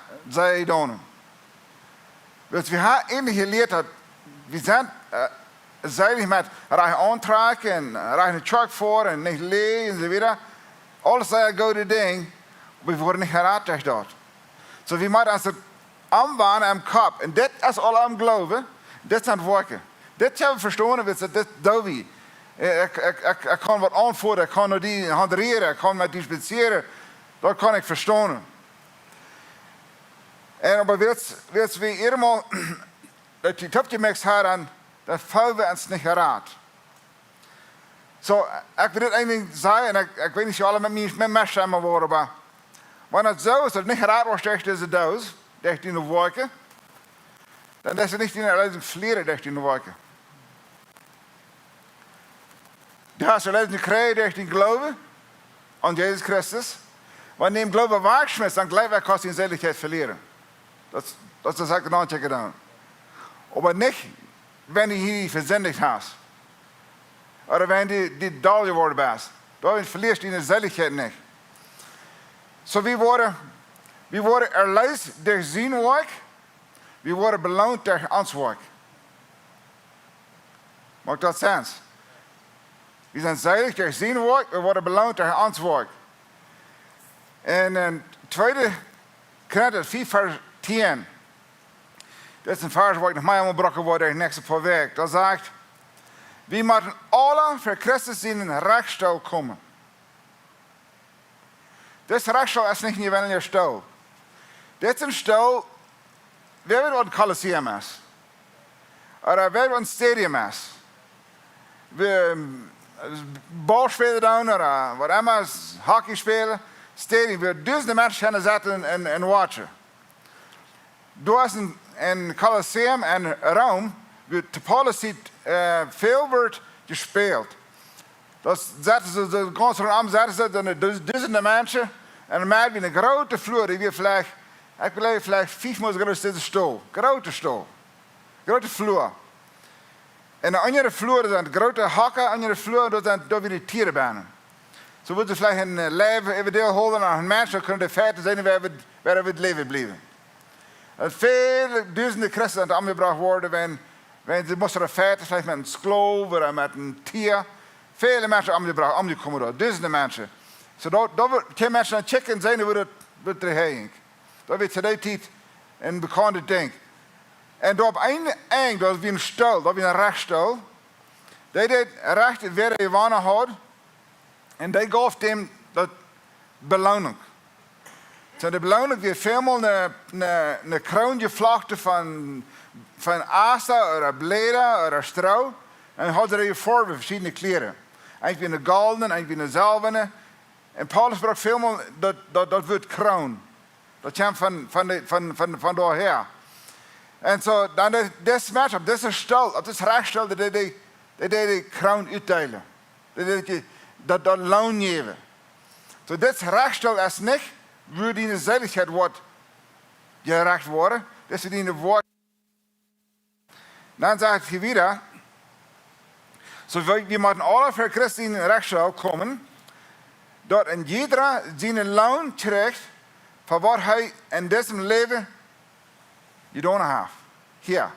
gedaan. Dus we hebben eigenlijk geleerd dat we zijn zeilig met reichen aantrekken en reichen truck voor en niet leeg en zo weer. Alles zijn goede dingen, we worden niet geraadrecht dat. So, we moeten ons aanwenden aan kop. En dit is al aan geloven, dit zijn werken. Dit hebben we verstaan, dit doen we. Ik kan wat aanvoeren, ik kan naar die handeren, ik kan met die specieren. Dat kan ik verstaan. En maar wils we eenmaal dat die topje mix hebben, dan vallen we ons niet geraad. Zo, ik wil dit eigenlijk zeggen, en ik weet niet of alle met mij samen worden, maar wanneer het zo is, dat het niet geraad wordt tegen deze doos, tegen die wolken, dan is het niet in de vlieren tegen die wolken. Die hast du letztens gekregen durch den Glauben an Jesus Christus. Wenn du im Glauben wegschmeißt, dann gleich kannst du die Seligkeit verlieren. Das ist das Gedanke dann. Aber nicht, wenn du hier versündigt hast. Oder wenn du die dull geworden bist. Dann verlierst du die Seligkeit nicht. So wir worden erleid durch zijn werk. Wir worden belohnt durch ons werk. Maakt dat sens? We zijn zeilig durch zijn werk, we worden beloond durch ons werk. En 2 Korinther 4 vers 10. Dat is een vers waar ik nog mij allemaal brokken word de nächste paar weken. Dat zegt, we moeten alle voor Christus in een rechtsstoel komen. Deze rechtsstoel is niet een gewone stoel. Dit is een stoel, we weten wat een Colosseum is. Of we weten wat een stadium is. We bal spelen dan, of wat immer, hockey spelen. Stadium, we duizenden mensen gaan zitten en watchen. Door is een Colosseum en Rome, de Paulus ziet veel wordt gespeeld. Dat zetten ze de ganse raam, zetten ze dan duizenden mensen en dan maken we een grote vloer die weer vielleicht, ik geloof vielleicht 5 mal so groß als stoel. Grote stoel. Grote vloer. En de andere vloer zijn grote hakken, andere vloer dat zijn door weer de tierenbanen. Zo moeten ze vielleicht een leven even deel houden aan mensen, kunnen de feiten zijn waar we het leven blijven. Veel duizenden christenen aan aangebracht worden, wenn ze moesten feiten, vielleicht met een skloof of met een tier. Vele mensen aangebracht, aangekomen door, duizenden mensen. Zodat geen mensen aan checken zijn hoe het erheen. Dat werd today tijd een bekende ding. En door op een eind, dat was wie een stoel, dat was een rechtstoel. Die deed recht waar hij wonen had. En die gaf hem dat Beloonunk. So de Beloonunk weer veelmaal een kroon gevlachten van aster, of bleden, of stro. En had er voor verschillende kleren. Eigenlijk een gouden, eigenlijk een zilverne. En Paulus bracht veelmaal dat woord kroon. Dat kwam van doorher. En zo, dan dit match op deze stoel, op deze rechtsstoel, dat deed de kroon uitdelen. Dat loon geven. Zo, dit rechtsstoel is niet, waar die zeligheid wordt gerecht worden. Dit is die woord. Dan zegt hij weer, zo we moeten alle voor Christus in rechtsstoel komen, dat een ieder zijn loon krijgt voor wat hij in deze leven gedaan heeft. Hier.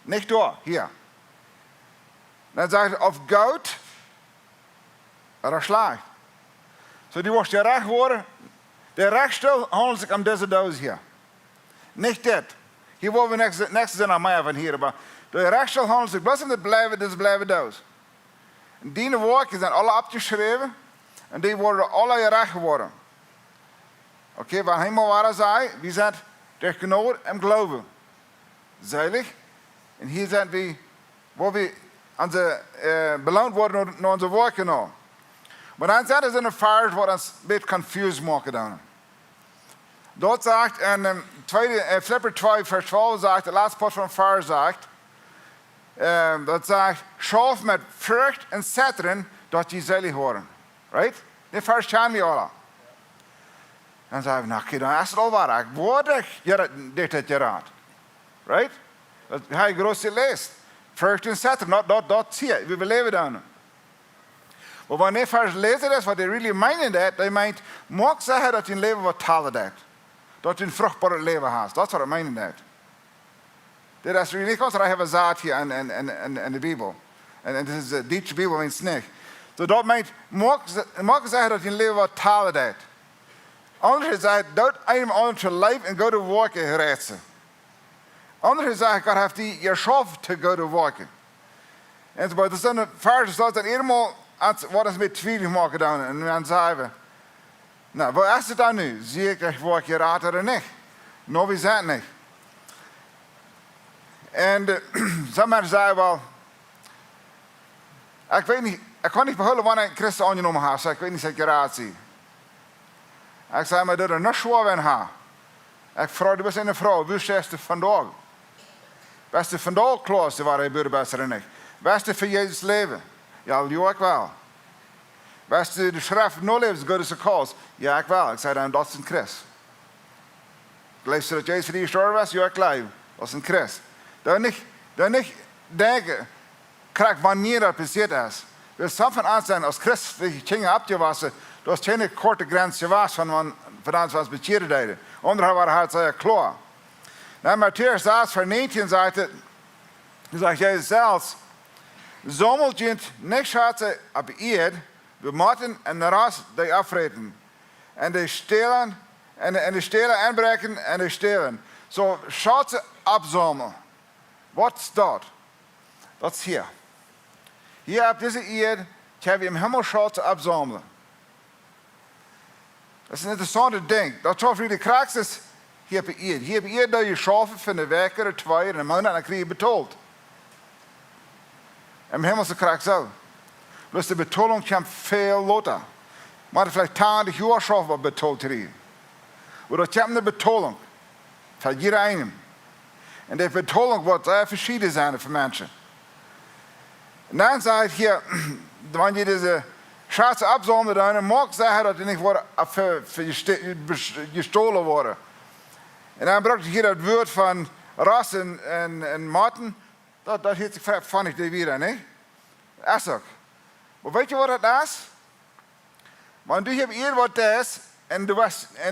Niet door, hier. Dan zegt hij, of goud, of slag. Zo die wordt gerecht worden. De rechtsstoel handelt zich om deze doos hier. Niet dit. Hier willen we niks zijn aan mij van hier. Maar de rechtsstoel handelt zich bloos om dit blijven doos. En die woorden zijn alle opgeschreven. En die worden alle gerecht geworden. Oké, wat helemaal waar zei, we zijn der genood en geloven. Zeilig. En hier zijn we, waar we beloond worden naar onze woorden nou. Maar dan zit er een vers wat ons een beetje confused maken dan. Dat zegt, en Filipper 2 vers 12 zegt, de laatste part van vers zegt, dat zegt, schaf met vrucht en zetteren, dat je zeilig worden. Right? Die vers kennen we alle. Dan zeggen we, nou, dan is het al waar. Ik word dit geraad. Right? Dat heb je grootste leest. Vrucht en zetteren, dat zie je. We beleven dan. Maar wanneer vers lezen is, wat hij really meinen dat, hij meint, mag zeggen dat je een leven wat talen dat. Dat je een vruchtbaar leven hebt. Dat is wat hij meinen dat. Dit is really niet, hij heeft een zaad hier in de Bijbel. En dit is de Duitse Bijbel, meint het niet. So dat meint, mag zeggen dat je een leven wat talen dat. Anderen zeggen, dat een ander te leven en go to werken gerezen. Anderen zeggen, God heeft die geschaffen te go to werken. En zo, dat zijn versen dat dan helemaal wat is met twijfel maken dan. En dan zeggen we, nou, wat is het dan nu? Zie ik dat werk je raad of niet? Nou, we zijn het niet. En sommigen zeggen wel, ik weet niet, ik kan niet behouden wanneer ik Christus aangenomen heb, so ik weet niet of ik je raad zie. Ik zei, maar dat er nog zwaar in haar. Ik vraag, du bent een vrouw, wie is je vandaag? Was je vandaag klaar, waar hij buurt best er niet? Was je voor Jezus leven? Ja, ik wel. Was je de schrift no levens, God is de koos? Ja, ik wel. Ik zei dan, dat is een Christ. Geloof je dat Jezus voor die gestorven was? Ja, ik geloof. Dat is een Christ. Dan niet denken, krijg wanneer dat passiert is. We zijn van ons zijn als Christ, die dingen abgewassen, dat is geen korte grens was van ons was bekeerd deden. Onder waren het zeer klaar. Nou, Matthäus 6, vers 19 zegt het, zegt Jezus zelfs, zommelt je niet schatten op eerd, we moeten en de rest die afreden. en die stelen, en die stelen aanbreken en die stelen. Zo, schatsen opzamelen. Wat is dat? Dat is hier. Hier op deze eerd hebben we im Himmel schatsen opzamelen. Dat is een interessante ding. Dat is voor de kracht is hier op eerd. Hier op eerd dat je schaffen van de wekker, de 2 en een maand en dan krijg je betaald. Im Himmel is de kracht zo. Dus de betaling komt veel later. Maar vielleicht 20 jaar schaffen we betaald te krijgen. Maar dat komt de betaling. Van iedereen. En die betaling wordt sehr verschieden zijn voor mensen. En dan zei ik hier, wanneer je deze schatsen opzamelt, dan mag ik zeggen dat die niet worden gestolen worden. En dan gebruik ik hier dat woord van ras en maten. Dat heet zich van ik weer, niet? Dat is ook. Maar weet je wat dat is? Want je hebt hier wat dat is, en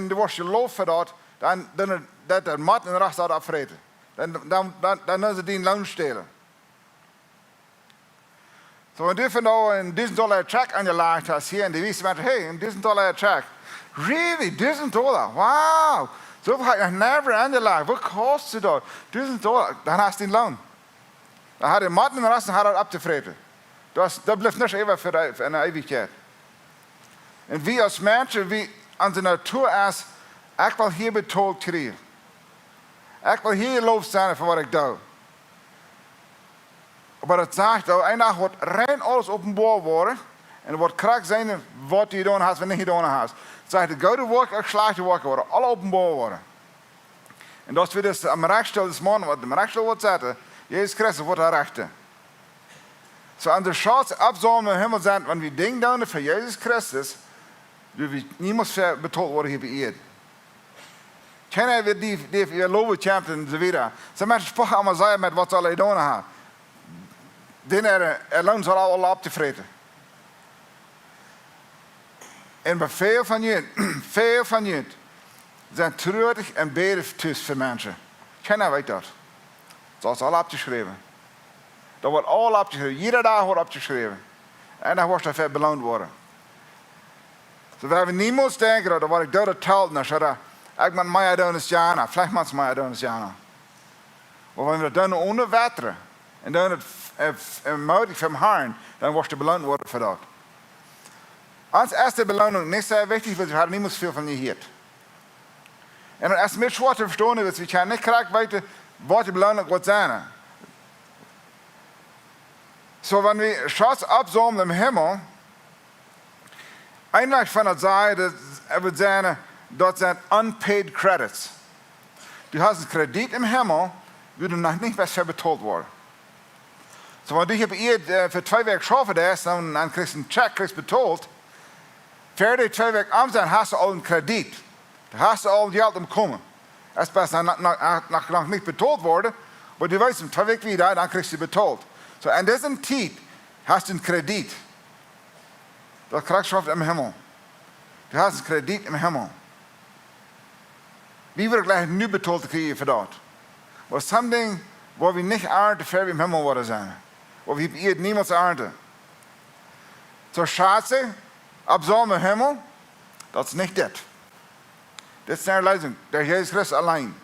du was je loof voor dat, dan dat mat en ras dat afvreten. Dan is het die loon stelen. Zo, en du van nou een $1000 check aangelegd hast hier, en die wisten mensen, hey, een $1000 check. Really? $1000? Wow! Zo heb ik nog never aangelegd. Wat kost het dat? $1000? Dan hast du die loon. Dan had je mat en ras en had dat af te vreten. Dat blijft niet even voor een eeuwigheid. En wie als mensen, wie aan de natuur is, ik wil hier betaald krijgen. Ik wil hier lof zijn voor wat ik doe. Maar het zegt dat eindelijk wordt rein alles openbaar worden. En er wordt kracht zijn wat je gedaan hebt, wat je niet gedaan hebt. Het zegt de goede werk en slechte werk worden alle openbaar worden. En dat is weer dus am rechtstel des morgen, wat am rechtstel wordt zetten. Jezus Christus wordt haar rechter. Zo aan de schatz opzamelen in de hemel zijn, want we denken voor Jezus Christus, we niemand betaald worden hier bij eerd. Kennen we die loven champt en zo weer. Ze mensen sprachen allemaal zeggen met wat zal hij doen hebben. Den loon zal al op te vreten. En bij veel van jullie zijn treurig en beden thuis voor mensen. Kennen wij dat? Dat is al opgeschreven. Dat wordt al opgeschreven. Iedere dag wordt opgeschreven. En dan wordt er beloond worden. Dus we hebben niemand denken dat wat ik doe dat telt. Ik moet mij doen als Jana. Vielleicht moet mij doen als Jana. Maar wanneer we dat doen onder water. En doen het moedig van Herrn. Dan wordt er beloond worden voor dat. Als eerste beloning niet zo wichtig. Want we hebben niemand veel van je hier. En als het met zwaar te verstaan is. We kunnen niet graag weten wat de beloning wordt zijn. Zo wanneer we schatz opzamelen in de hemel. Eindelijk van het zeggen, dat zijn, dat zijn unpaid credits. Du hast een krediet im Himmel, wie du nog niet best betaald worden. Zo, wanneer je hier voor 2 weken geschaffen hast, dan krijg je een check, krijg je betaald. Voor die 2 weken om zijn, hast du al een krediet. Dan hast du al geld omkomen. Dat is best nog niet betaald worden, maar du weet, 2 weken weer, dan krijg je betaald. Zo, en deze tijd hast du een krediet. Dat krijg je im Himmel. Du hast een krediet im Himmel. Wie wil gleich nu betaald krijgen voor dat? Maar something waar we niet aarden, ver we im Himmel worden zijn. Waar we hier niemand aarden. Zo schatsen, opzamelen im Himmel, dat is niet dit. Dit is een lezing, der Jezus Christus alleen.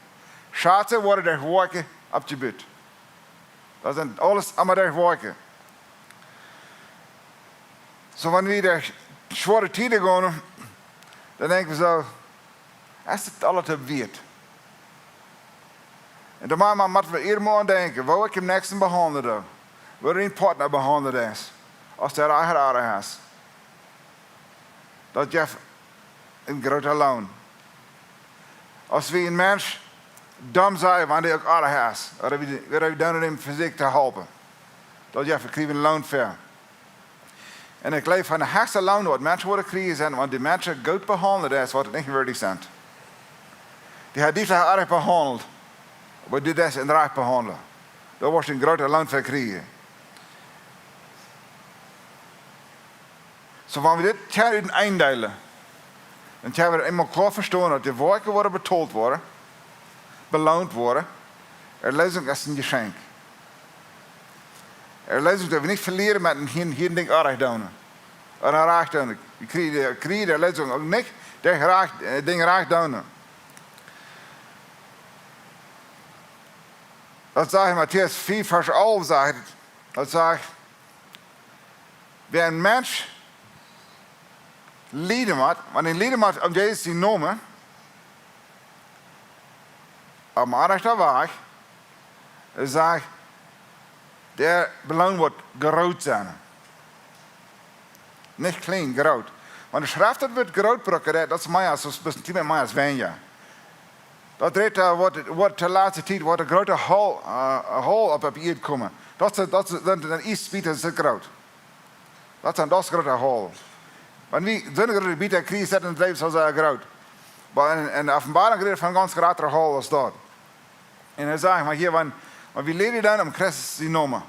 Schatsen worden der werken opgebouwd. Dat zijn alles allemaal der werken. Zo wanneer we de zware tijden gaan, dan denken we zo, is het alles te weet? En dan moeten we eerder aan denken, waar ik hem next behandelen, waar een partner behandeld is, als der eigen is. Dat geeft een grote loon. Als we een mens dom zijn, wanneer hij ook aardig is, we doen hem fysiek te helpen. Dat geeft een loon voor. En ik leef van de hoogste loon wat mensen worden krijgen zijn, want die mensen goed behandeld is wat het niet waardig zijn. Die hebben die aardig behandeld, maar dit is in recht behandelen. Daar wordt een grote loon voor krijgen. Zo wanneer we dit kunnen eindelen, dan kunnen we eenmaal klaar verstaan dat de werken worden betaald worden, beloond worden. Er lezing is een geschenk. Er lezing dat we niet verliezen met hier ding aardig doen. En aardig doen. We krijgen de lezing ook niet dingen graag doen. Dat zegt Matthäus 4, vers 11, zegt het. Dat zegt, wie een mens lijden moet, wanneer lijden moet om Jezus te noemen, op mijn rechter weg, dan zegt, der beloon wordt groot zijn. Niet klein, groot. Want de schrift dat wordt groot brokken, dat is mij als met mij als Wenja. Dat wordt de laatste tijd wordt een grote hol op je komen. Dat is dan iets biedt is groot. Dat is een grote hol. Want wie zo'n grote biedt krijgt in het leven zo groot. Maar in de openbaring redt van een ganz grote hol als dat. En hij zegt maar hier, want wie leren dan om Christus te noemen?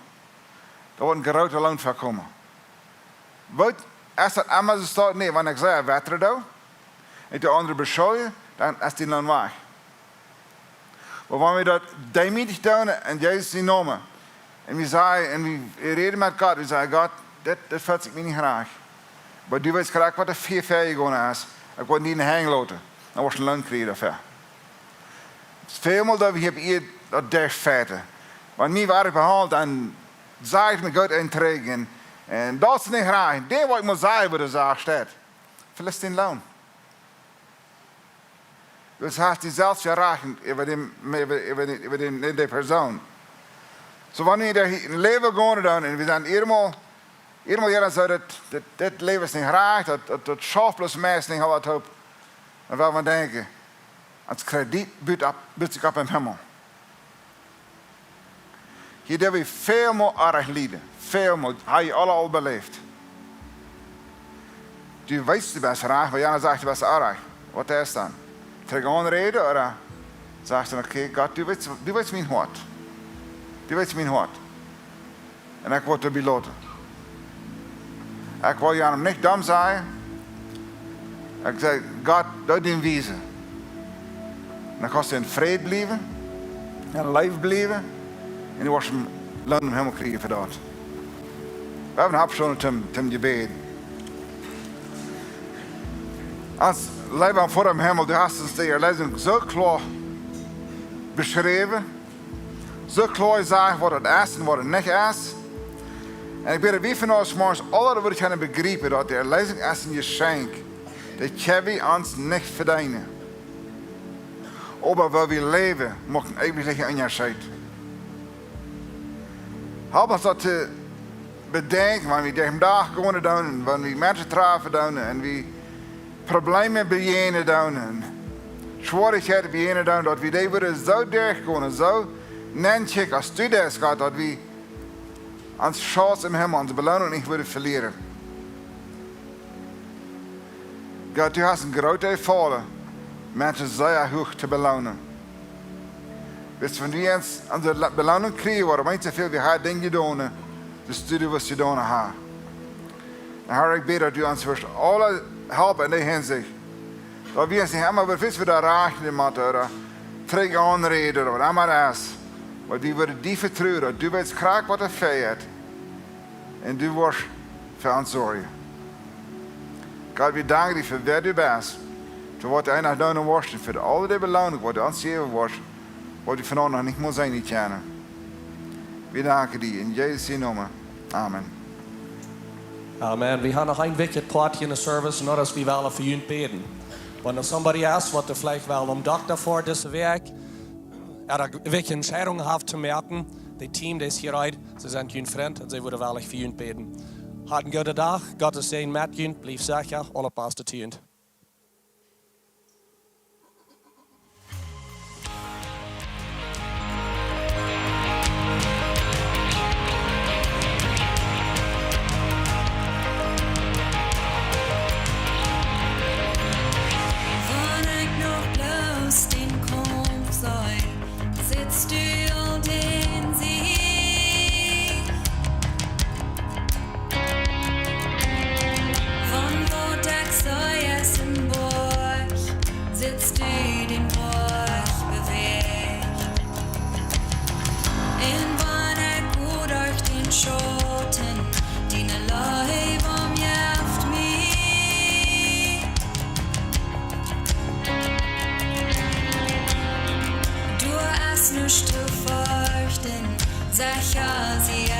Daar wordt een grote loon voor komen. Wat? Als dat allemaal zo staat, nee, want ik zei water doen. En de andere beschouwen, dan is die loon weg. Maar wanneer we dat demietig doen en Jezus die noemen. En we zeggen, en we reden met God. We zeggen, God, dit valt ik me niet graag. Maar du weet graag wat er 4 verder gaan is. Ik word niet in de hang laten. Dan wordt een loon krijgen daarvoor. Het is veelmaal dat we hier dat durf feiten. Want mij waar ik behandeld en zei ik me God intrekken. En dat is niet graag. Dat wat ik moet zeggen wat de zaak staat. Verliest die loon. Dus heeft hij zelfs geraken over die persoon. Zo wanneer we in leven gaan doen en we zijn eenmaal jaren zo dat dit leven is niet graag, dat schaffeles mens niet wat hoop. Dan wil we denken, het krediet buurt zich op in hemel. Hier hebben we veel meer erg lijden. Veel meer, heb je alle al beleefd. Du weet de best graag, maar Jan zegt de best erg. Wat is dan? Terug aanreden, of zegt hij, oké, God, du weet mijn hart. Du weet mijn hart. En ik word erbij laten. Ik wil je hem niet dom zeggen. Ik zeg, God, doe die wijzen. Dan ga je in vrede blijven. In leven blijven. En dan word je hem helemaal krijgen voor dat. We hebben een hapschoon ten gebed. Als leven voor hem hemel, de hast de lezing zo klaar beschreven. Zo klaar zeggen wat het is en wat het niet is. En ik ben wie van ons morgens alle wat gaan begrijpen dat de lezing is een geschenk. Dat we ons niet verdienen. Maar waar we leven, mogen eigenlijk aan je zijde. Help ons dat te bedenken, wanneer we de dag gaan doen en wanneer we mensen treffen doen en we problemen bijeen doen en zwaardigheden bijeen doen, dat we die worden zo doorgaan en zo nentjek als du dat gaat, dat we ons chance in hem, onze beloning niet willen verliezen. God, du hast een grote vallen, mensen zeer hoog te belonen. Dus wanneer we eens onze beloning krijgen, waarom niet zoveel we haar dingen doen, dus doe wat je doen haar. En Heer, ik bid dat u ons first alle helpen in die hinzicht. Dat we ons niet helemaal bewust daar raken moeten, of terug aanreden, of wat allemaal is. Maar die worden die vertrouwen, dat u weet graag wat er feit. En du wordt voor ons zorgen. God, we danken u voor wat u bent. Voor wat u nog doen wordt, en voor alle die beloning wat u ons gegeven wordt. Wat u vanavond nog niet moet zijn, niet kennen. We danken u in Jezus' naam. Amen. Amen. We gaan nog een wichtig plaatje in de service, not als we willen voor jullie beden. Wanneer somebody asks wat er vielleicht wel omdacht daarvoor deze week, welche Entscheidung heeft te merken, het team dat is hieruit, ze zijn jullie vriend en ze willen wel voor jullie beden. Had een goede dag, God is zijn met jullie, blijf zeker, alle passen tuned. Zachází